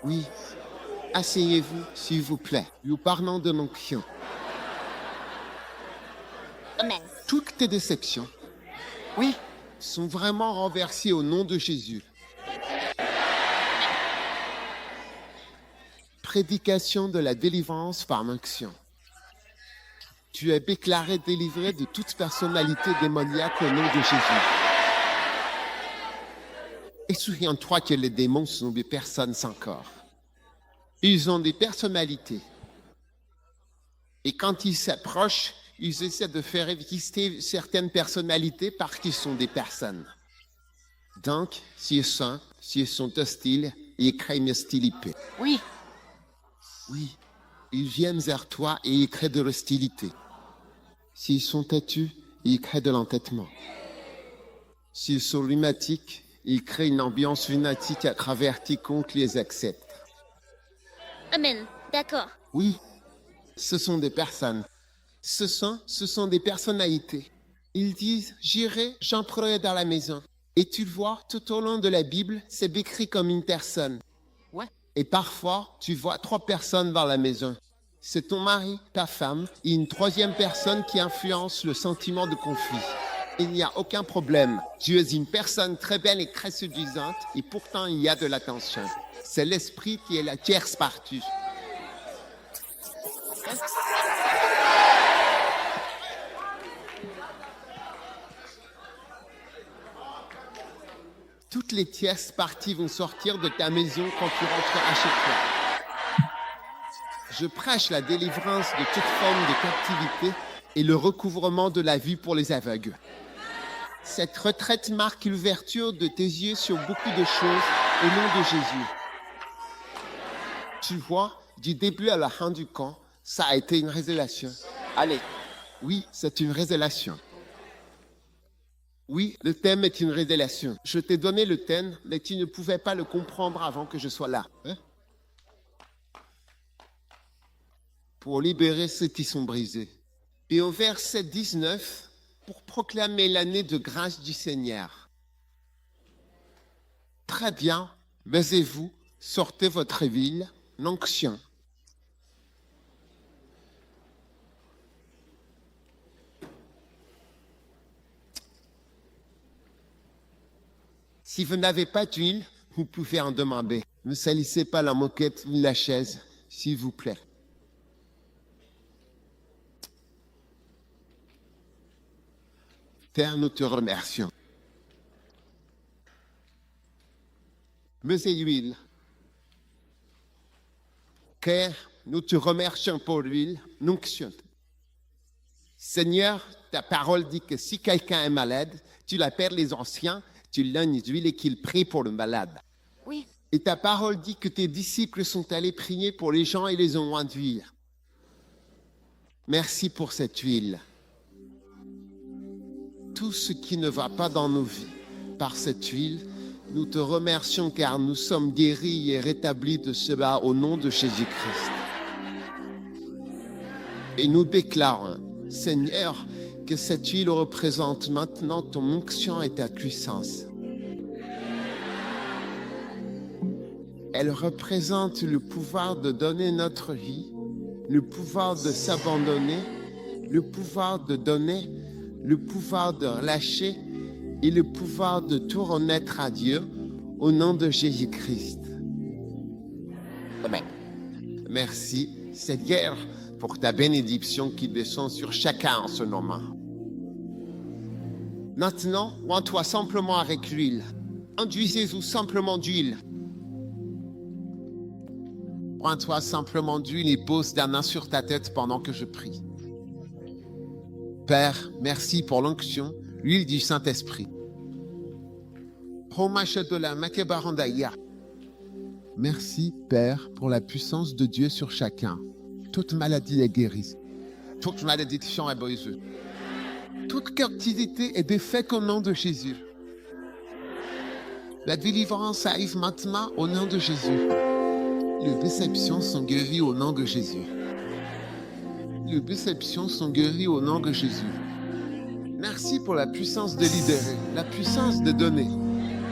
Oui. Asseyez-vous, s'il vous plaît. Nous parlons de l'onction. Amen. Toutes tes déceptions, oui, sont vraiment renversées au nom de Jésus. Prédication de la délivrance par l'onction. Tu es déclaré délivré de toute personnalité démoniaque au nom de Jésus. Et souviens-toi que les démons sont des personnes sans corps. Ils ont des personnalités. Et quand ils s'approchent, ils essaient de faire exister certaines personnalités parce qu'ils sont des personnes. Donc, s'ils sont hostiles, ils créent une hostilité. Oui. Oui, ils viennent vers toi et ils créent de l'hostilité. S'ils sont têtus, ils créent de l'entêtement. S'ils sont lunatiques, ils créent une ambiance lunatique à travers quiconque les accepte. Amen. D'accord. Oui, ce sont des personnes. Ce sont des personnalités. Ils disent, j'irai, j'entrerai dans la maison. Et tu le vois, tout au long de la Bible, c'est décrit comme une personne. Ouais. Et parfois, tu vois 3 personnes dans la maison. C'est ton mari, ta femme, et une 3e personne qui influence le sentiment de conflit. Il n'y a aucun problème. Tu es une personne très belle et très séduisante, et pourtant il y a de la tension. C'est l'esprit qui est la tierce partie. Toutes les tierces parties vont sortir de ta maison quand tu rentreras chez toi. Je prêche la délivrance de toute forme de captivité et le recouvrement de la vue pour les aveugles. Cette retraite marque l'ouverture de tes yeux sur beaucoup de choses au nom de Jésus. Tu vois, du début à la fin du camp, ça a été une révélation. Allez. Oui, c'est une révélation. Oui, le thème est une révélation. Je t'ai donné le thème, mais tu ne pouvais pas le comprendre avant que je sois là. Hein? Pour libérer ceux qui sont brisés. Et au verset 19, pour proclamer l'année de grâce du Seigneur. Très bien, baisez-vous, sortez votre ville, l'onction. Si vous n'avez pas d'huile, vous pouvez en demander. Ne salissez pas la moquette ni la chaise, s'il vous plaît. Père, nous te remercions. Monsieur l'huile. Père, nous te remercions pour l'huile, l'onction. Seigneur, ta parole dit que si quelqu'un est malade, tu l'appelles les anciens, tu lognes d'huile et qu'ils prient pour le malade. Oui. Et ta parole dit que tes disciples sont allés prier pour les gens et les ont oints d'huile. Merci pour cette huile. Tout ce qui ne va pas dans nos vies, par cette huile, nous te remercions car nous sommes guéris et rétablis de cela au nom de Jésus-Christ. Et nous déclarons, Seigneur, que cette huile représente maintenant ton onction et ta puissance. Elle représente le pouvoir de donner notre vie, le pouvoir de s'abandonner, le pouvoir de donner, le pouvoir de lâcher et le pouvoir de tout renaître à Dieu au nom de Jésus-Christ. Amen. Merci, Seigneur, pour ta bénédiction qui descend sur chacun en ce moment. Maintenant, rends-toi simplement avec l'huile. Enduisez-vous simplement d'huile. Prends-toi simplement d'huile et pose ta main sur ta tête pendant que je prie. Père, merci pour l'onction, l'huile du Saint-Esprit. Merci, Père, pour la puissance de Dieu sur chacun. Toute maladie est guérie. Toute malédiction est brisée. Toute captivité est défaite au nom de Jésus. La délivrance arrive maintenant au nom de Jésus. Les déceptions sont guéries au nom de Jésus. Les déceptions sont guéries au nom de Jésus. Merci pour la puissance de libérer, la puissance de donner,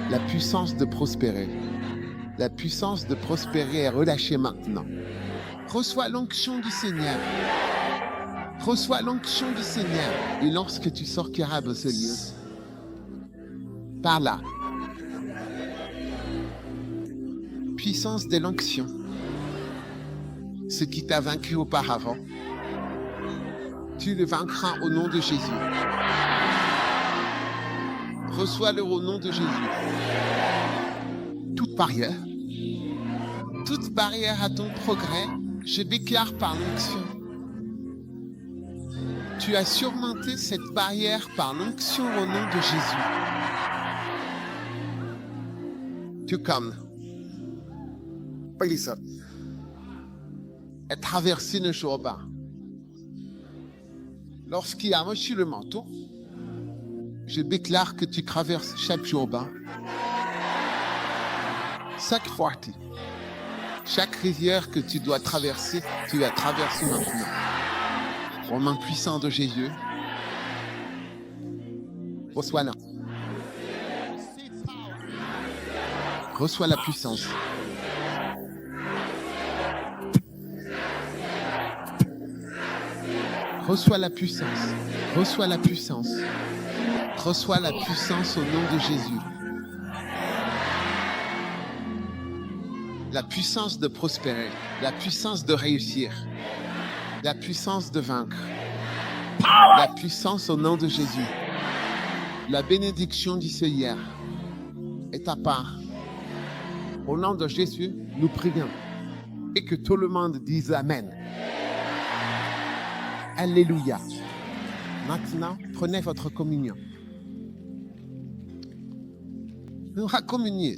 la puissance de prospérer. La puissance de prospérer est relâchée maintenant. Reçois l'onction du Seigneur. Reçois l'onction du Seigneur. Et lorsque tu sortiras de ce lieu, par là, puissance de l'onction, ce qui t'a vaincu auparavant, tu le vaincras au nom de Jésus. Reçois-le au nom de Jésus. Toute barrière à ton progrès, je déclare par l'onction. Tu as surmonté cette barrière par l'onction au nom de Jésus. Tu comme et traversé le Jourdain. Lorsqu'il a reçu le manteau, je déclare que tu traverses chaque Jourdain, chaque forte, chaque rivière que tu dois traverser, tu la traverses maintenant. Au nom puissant de Jésus, reçois-la. Reçois la puissance. Reçois la puissance. Reçois la puissance. Reçois la puissance au nom de Jésus. La puissance de prospérer, la puissance de réussir, la puissance de vaincre, la puissance au nom de Jésus. La bénédiction du Seigneur est ta part. Au nom de Jésus, nous prions. Et que tout le monde dise Amen. Alléluia. Maintenant, prenez votre communion. Nous raccommunier.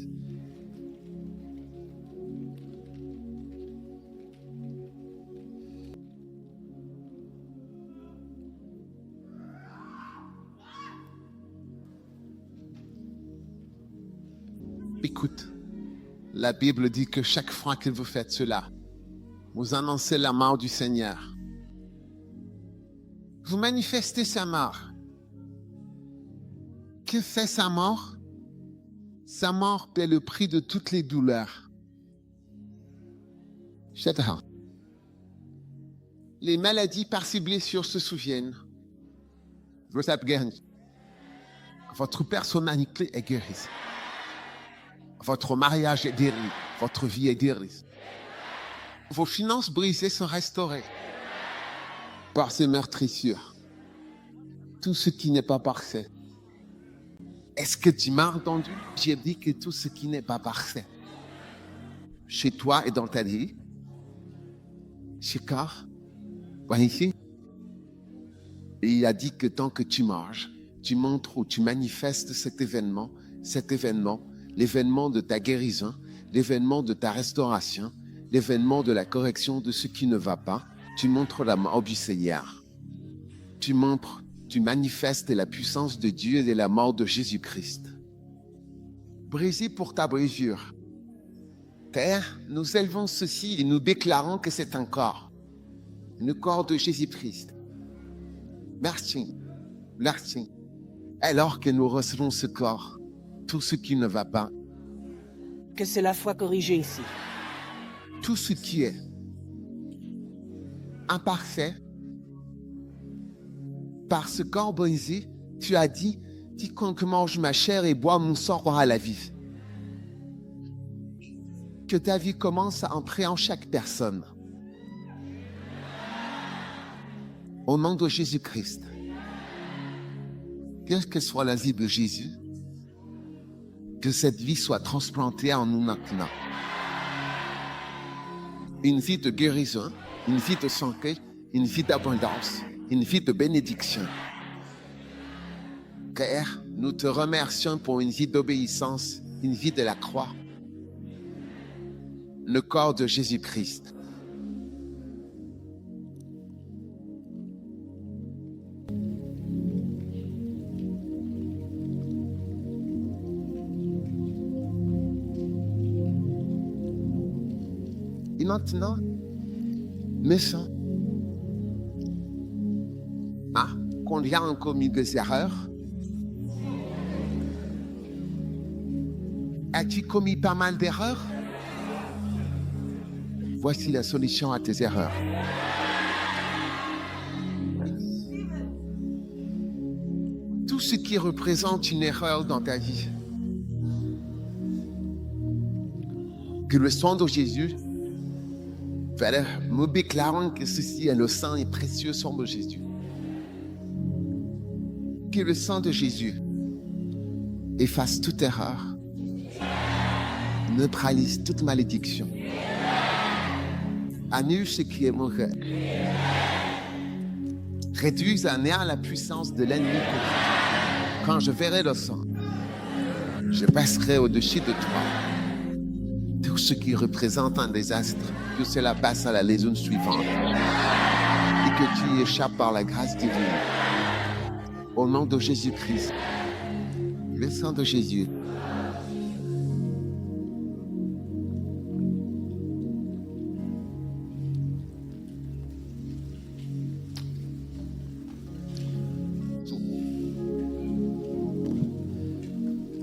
Écoute, la Bible dit que chaque fois que vous faites cela, vous annoncez la mort du Seigneur. Vous manifestez sa mort. Que fait sa mort? Sa mort paie le prix de toutes les douleurs. Shut up. Les maladies par ces blessures se souviennent. Vous êtes guéri. Votre personnalité est guérie. Votre mariage est guéri. Votre vie est guérie. Vos finances brisées sont restaurées par ces meurtrissures. Tout ce qui n'est pas parfait. Est-ce que tu m'as entendu? J'ai dit que tout ce qui n'est pas parfait, chez toi et dans ta vie, chez Car, ici, et il a dit que tant que tu marches, tu montres ou tu manifestes cet événement, l'événement de ta guérison, l'événement de ta restauration, l'événement de la correction de ce qui ne va pas, Tu montres la mort du Seigneur. Tu manifestes la puissance de Dieu et la mort de Jésus-Christ. Brisé pour ta brisure. Père, nous élevons ceci et nous déclarons que c'est un corps. Le corps de Jésus-Christ. Merci. Merci. Alors que nous recevons ce corps, tout ce qui ne va pas, Que cela soit corrigé ici. tout ce qui est imparfait, par ce corps brisé, tu as dit, quiconque mange ma chair et boit mon sang aura la vie. Que ta vie commence à entrer en chaque personne. Au nom de Jésus-Christ. Quelle que soit la vie de Jésus, que cette vie soit transplantée en nous maintenant. Une vie de guérison, une vie de santé, une vie d'abondance, une vie de bénédiction. Père, nous te remercions pour une vie d'obéissance, une vie de la croix. Le corps de Jésus-Christ. Et maintenant, méchant. Ah, combien ont commis des erreurs? As-tu commis pas mal d'erreurs? Voici la solution à tes erreurs. Tout ce qui représente une erreur dans ta vie, que le sang de Jésus, Père, nous déclarons que ceci est le sang et précieux sang de Jésus. Que le sang de Jésus efface toute erreur, neutralise toute malédiction, annule ce qui est mauvais, réduise à néant la puissance de l'ennemi. Quand je verrai le sang, je passerai au-dessus de toi. Tout ce qui représente un désastre, que cela passe à la légion suivante et que tu y échappes par la grâce divine. Au nom de Jésus-Christ, le sang de Jésus.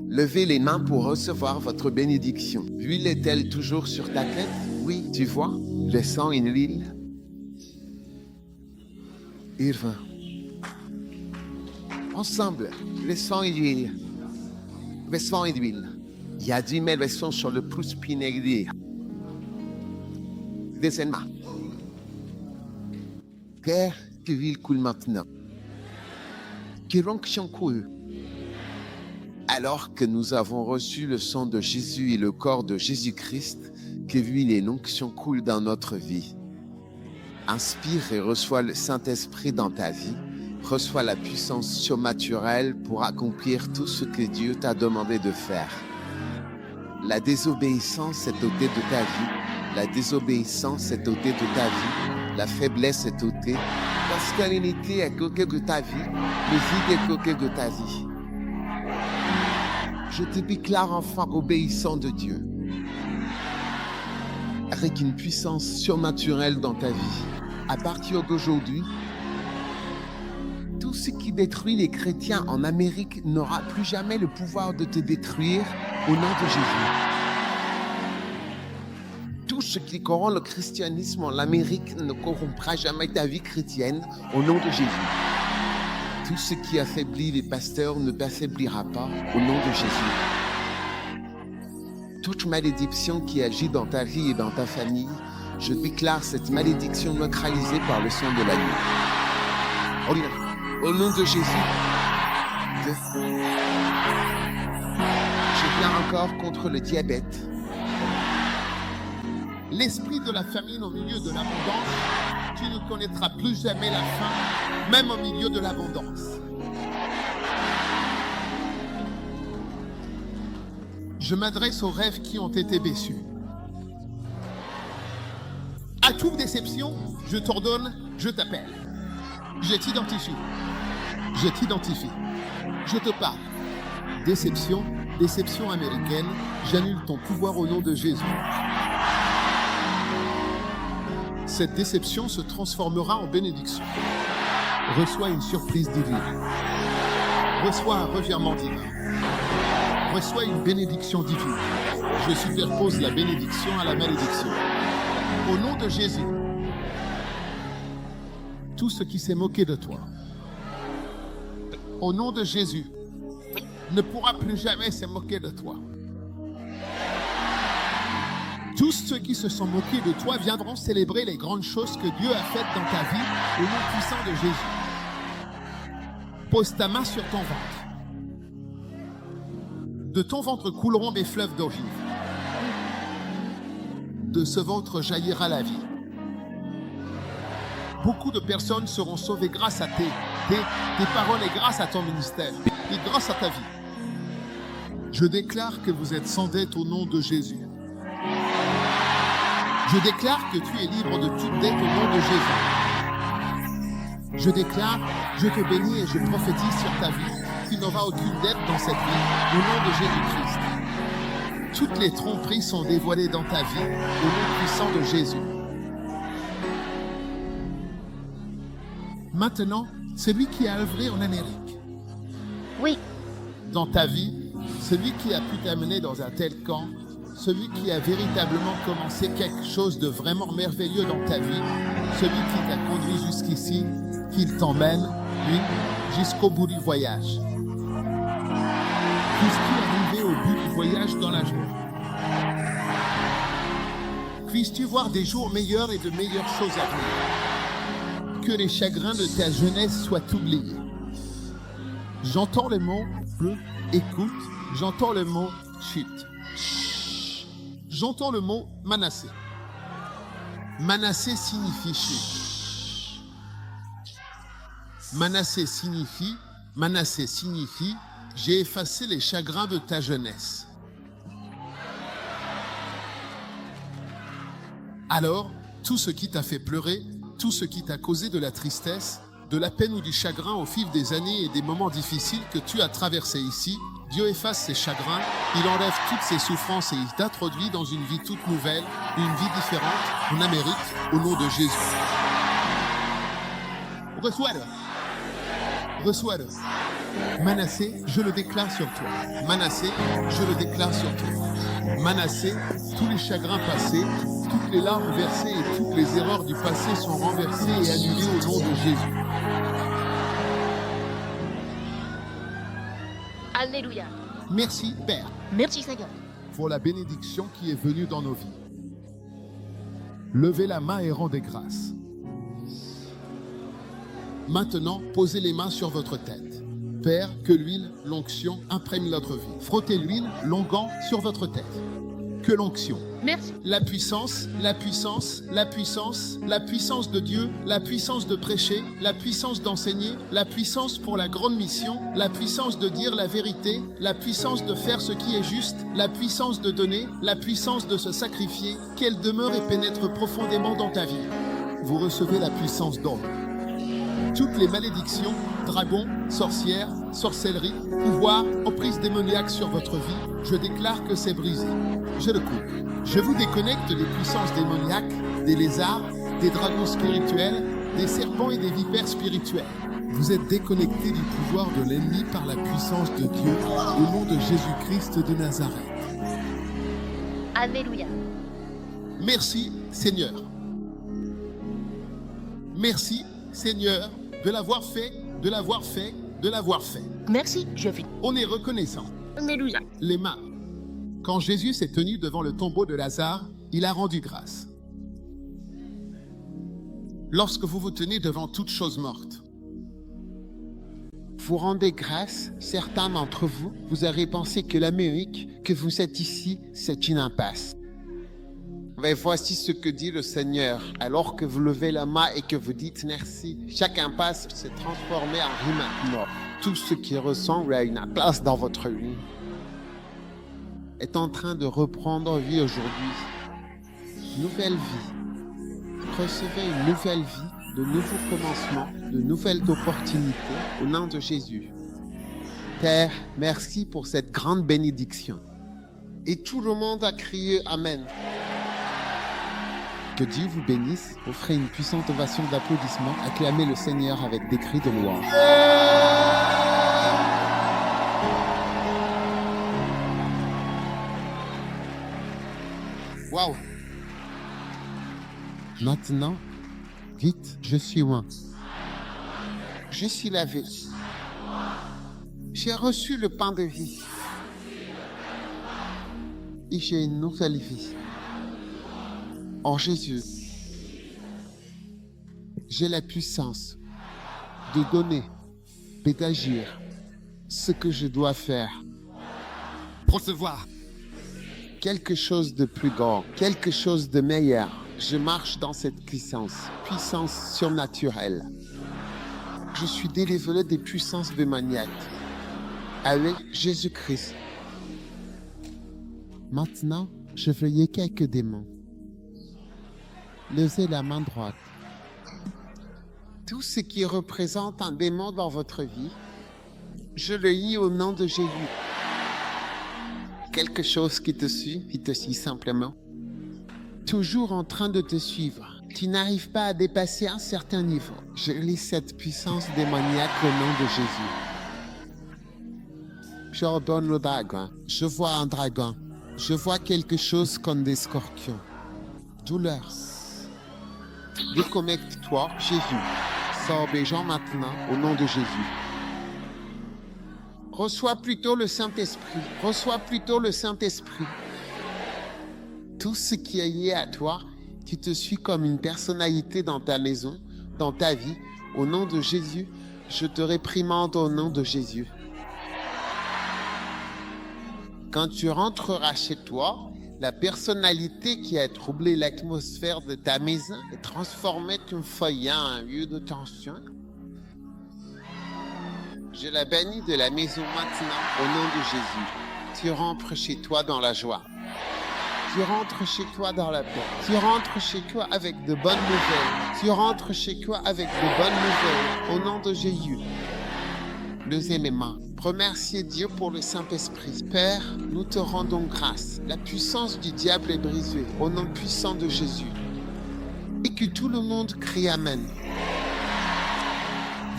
Levez les mains pour recevoir votre bénédiction. L'huile est-elle toujours sur ta tête? Oui, tu vois, le sang et l'huile. Il va. Ensemble, le sang et l'huile. Le sang et l'huile. Il y a 10 000 versions sur le pouce pinégrier. Deuxièmement. Père, que l'huile coule maintenant. Que l'onction coule. Alors que nous avons reçu le sang de Jésus et le corps de Jésus-Christ, que l'huile et l'onction coulent dans notre vie. Inspire et reçois le Saint-Esprit dans ta vie. Reçois la puissance surnaturelle pour accomplir tout ce que Dieu t'a demandé de faire. La désobéissance est ôtée de ta vie. La désobéissance est ôtée de ta vie. La faiblesse est ôtée. La stérilité est ôtée de ta vie. Le vide est ôté de ta vie. Je te déclare enfant obéissant de Dieu, avec une puissance surnaturelle dans ta vie. À partir d'aujourd'hui, tout ce qui détruit les chrétiens en Amérique n'aura plus jamais le pouvoir de te détruire au nom de Jésus. Tout ce qui corrompt le christianisme en Amérique ne corrompra jamais ta vie chrétienne au nom de Jésus. Tout ce qui affaiblit les pasteurs ne t'affaiblira pas au nom de Jésus. Toute malédiction qui agit dans ta vie et dans ta famille, je déclare cette malédiction neutralisée par le sang de l'agneau. Au nom de Jésus, je viens encore contre le diabète. L'esprit de la famine au milieu de l'abondance, tu ne connaîtras plus jamais la faim, même au milieu de l'abondance. Je m'adresse aux rêves qui ont été déçus. À toute déception, je t'ordonne, je t'appelle. Je t'identifie. Je t'identifie. Je te parle. Déception, déception américaine, j'annule ton pouvoir au nom de Jésus. Cette déception se transformera en bénédiction. Reçois une surprise divine. Reçois un revirement divin. Reçois une bénédiction divine. Je superpose la bénédiction à la malédiction. Au nom de Jésus, tout ce qui s'est moqué de toi, au nom de Jésus, ne pourra plus jamais se moquer de toi. Tous ceux qui se sont moqués de toi viendront célébrer les grandes choses que Dieu a faites dans ta vie au nom puissant de Jésus. Pose ta main sur ton ventre. De ton ventre couleront des fleuves d'eau vive. De ce ventre jaillira la vie. Beaucoup de personnes seront sauvées grâce à tes paroles et grâce à ton ministère et grâce à ta vie. Je déclare que vous êtes sans dette au nom de Jésus. Je déclare que tu es libre de toute dette au nom de Jésus. Je déclare, je te bénis et je prophétise sur ta vie qu'il n'y aura aucune dette dans cette vie au nom de Jésus-Christ. Toutes les tromperies sont dévoilées dans ta vie au nom puissant de Jésus. Maintenant, celui qui a œuvré en Amérique, Oui. dans ta vie, celui qui a pu t'amener dans un tel camp, celui qui a véritablement commencé quelque chose de vraiment merveilleux dans ta vie, celui qui t'a conduit jusqu'ici, qu'il t'emmène, lui, jusqu'au bout du voyage. Puisses-tu arriver au bout du voyage dans la joie. Puisses-tu voir des jours meilleurs et de meilleures choses à venir. Que les chagrins de ta jeunesse soient oubliés. J'entends le mot bleu, écoute, j'entends le mot chute. J'entends le mot Manassé. Manassé signifie chute. Manassé signifie, j'ai effacé les chagrins de ta jeunesse. Alors, tout ce qui t'a fait pleurer, tout ce qui t'a causé de la tristesse, de la peine ou du chagrin au fil des années et des moments difficiles que tu as traversés ici, Dieu efface ces chagrins, il enlève toutes ces souffrances et il t'introduit dans une vie toute nouvelle, une vie différente en Amérique, au nom de Jésus. Reçois-le. Reçois-le. Manassé, je le déclare sur toi. Manassé, je le déclare sur toi. Manassé, tous les chagrins passés, toutes les larmes versées et toutes les erreurs du passé sont renversées et annulées au nom de Jésus. Alléluia. Merci, Père, Merci Seigneur. pour la bénédiction qui est venue dans nos vies. Levez la main et rendez grâce. Maintenant, posez les mains sur votre tête. Père, que l'huile, l'onction imprègne notre vie. Frottez l'huile, l'onguent sur votre tête. Que l'onction, Merci. la puissance, la puissance, la puissance, la puissance de Dieu, la puissance de prêcher, la puissance d'enseigner, la puissance pour la grande mission, la puissance de dire la vérité, la puissance de faire ce qui est juste, la puissance de donner, la puissance de se sacrifier, qu'elle demeure et pénètre profondément dans ta vie. Vous recevez la puissance d'homme. Toutes les malédictions, dragons, sorcières, sorcellerie, pouvoirs, emprises démoniaques sur votre vie, je déclare que c'est brisé. Je le coupe. Je vous déconnecte des puissances démoniaques, des lézards, des dragons spirituels, des serpents et des vipères spirituelles. Vous êtes déconnectés du pouvoir de l'ennemi par la puissance de Dieu, au nom de Jésus-Christ de Nazareth. Alléluia. Merci, Seigneur. Merci, Seigneur, de l'avoir fait, de l'avoir fait, de l'avoir fait. Merci, je vis. On est reconnaissant. Alléluia. Les mains. Quand Jésus s'est tenu devant le tombeau de Lazare, il a rendu grâce. Lorsque vous vous tenez devant toute chose morte, Vous rendez grâce, certains d'entre vous, vous avez pensé que l'Amérique, que vous êtes ici, c'est une impasse. Mais voici ce que dit le Seigneur. Alors que vous levez la main et que vous dites merci, chaque impasse s'est transformée en vie maintenant. Tout ce qui ressemble à une impasse dans votre vie est en train de reprendre vie aujourd'hui. Nouvelle vie. Recevez une nouvelle vie, de nouveaux commencements, de nouvelles opportunités au nom de Jésus. Père, merci pour cette grande bénédiction. Et tout le monde a crié Amen. Que Dieu vous bénisse. Offrez une puissante ovation d'applaudissements. Acclamez le Seigneur avec des cris de louange. Waouh! Maintenant, dites, je suis loin. Je suis lavé. J'ai reçu le pain de vie. Et j'ai une nouvelle vie. En Jésus, j'ai la puissance de donner et d'agir ce que je dois faire. Recevoir quelque chose de plus grand, quelque chose de meilleur. Je marche dans cette puissance surnaturelle. Je suis délivré des puissances démoniaques avec Jésus-Christ. Maintenant, je voyais quelques démons. Levez la main droite. Tout ce qui représente un démon dans votre vie, je le lis au nom de Jésus. Quelque chose qui te suit simplement. Toujours en train de te suivre. Tu n'arrives pas à dépasser un certain niveau. Je lis cette puissance démoniaque au nom de Jésus. J'ordonne le dragon. Je vois un dragon. Je vois quelque chose comme des scorpions. Douleur. Déconnecte-toi, Jésus. Sors des gens maintenant, au nom de Jésus. Reçois plutôt le Saint-Esprit. Reçois plutôt le Saint-Esprit. Tout ce qui est lié à toi, tu te suis comme une personnalité dans ta maison, dans ta vie. Au nom de Jésus, je te réprimande au nom de Jésus. Quand tu rentreras chez toi, la personnalité qui a troublé l'atmosphère de ta maison et transformé ton foyer en un lieu de tension, je la bannis de la maison maintenant au nom de Jésus. Tu rentres chez toi dans la joie. Tu rentres chez toi dans la paix. Tu rentres chez toi avec de bonnes nouvelles. Tu rentres chez toi avec de bonnes nouvelles au nom de Jésus. Levez mes mains. Remerciez Dieu pour le Saint-Esprit. Père, nous te rendons grâce. La puissance du diable est brisée au nom puissant de Jésus. Et que tout le monde crie Amen.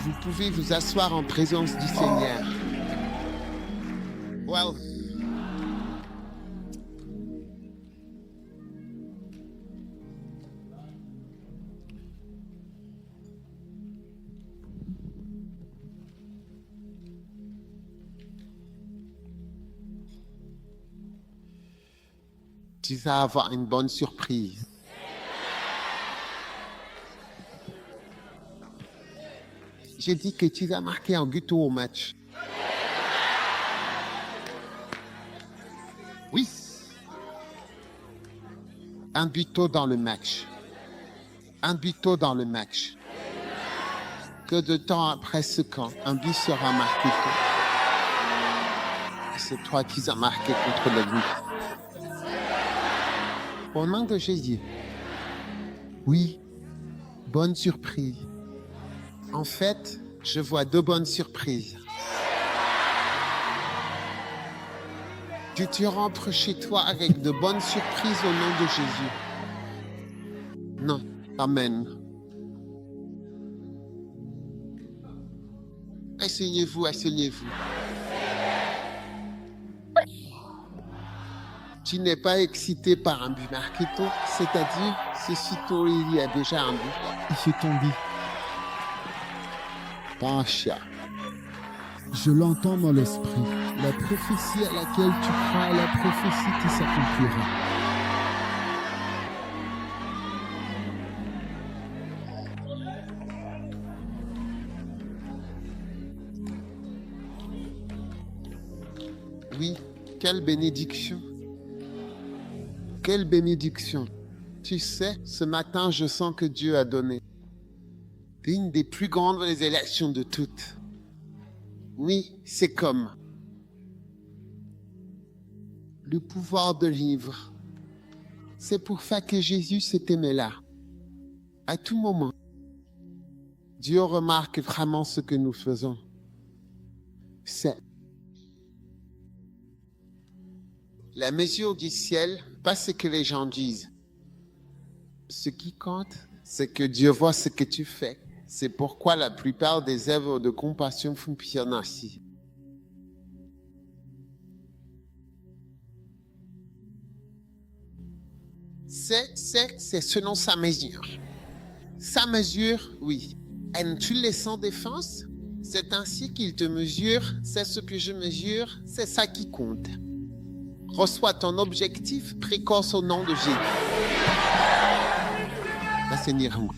Vous pouvez vous asseoir en présence du Seigneur. Wow. Tu vas avoir une bonne surprise. J'ai dit que tu vas marquer un but au match. Oui. Un buto dans le match. Un buto dans le match. Que de temps après ce camp, un but sera marqué. C'est toi qui as marqué contre le but. Au nom de Jésus. Oui. Bonne surprise. En fait, je vois deux bonnes surprises. Que tu rentres chez toi avec de bonnes surprises au nom de Jésus. Non. Amen. Asseyez-vous, asseyez-vous. Tu n'es pas excité par un but marqué tôt, c'est-à-dire, c'est sitôt il y a déjà un but. Il fait ton but. Pancha. Je l'entends dans l'esprit. La prophétie à laquelle tu crois est la prophétie qui s'accomplira. Oui, quelle bénédiction. Quelle bénédiction. Tu sais, ce matin, je sens que Dieu a donné une des plus grandes révélations de toutes. Oui, c'est comme le pouvoir de livre. C'est pour ça que Jésus s'est aimé là. À tout moment, Dieu remarque vraiment ce que nous faisons. C'est la mesure du ciel, pas ce que les gens disent. Ce qui compte, c'est que Dieu voit ce que tu fais. C'est pourquoi la plupart des œuvres de compassion fonctionnent ainsi. C'est selon sa mesure. Sa mesure, oui. Aimes-tu les sans défense? C'est ainsi qu'il te mesure, c'est ce que je mesure, c'est ça qui compte. Reçois ton objectif précoce au nom de Jésus. Là, c'est Nirou.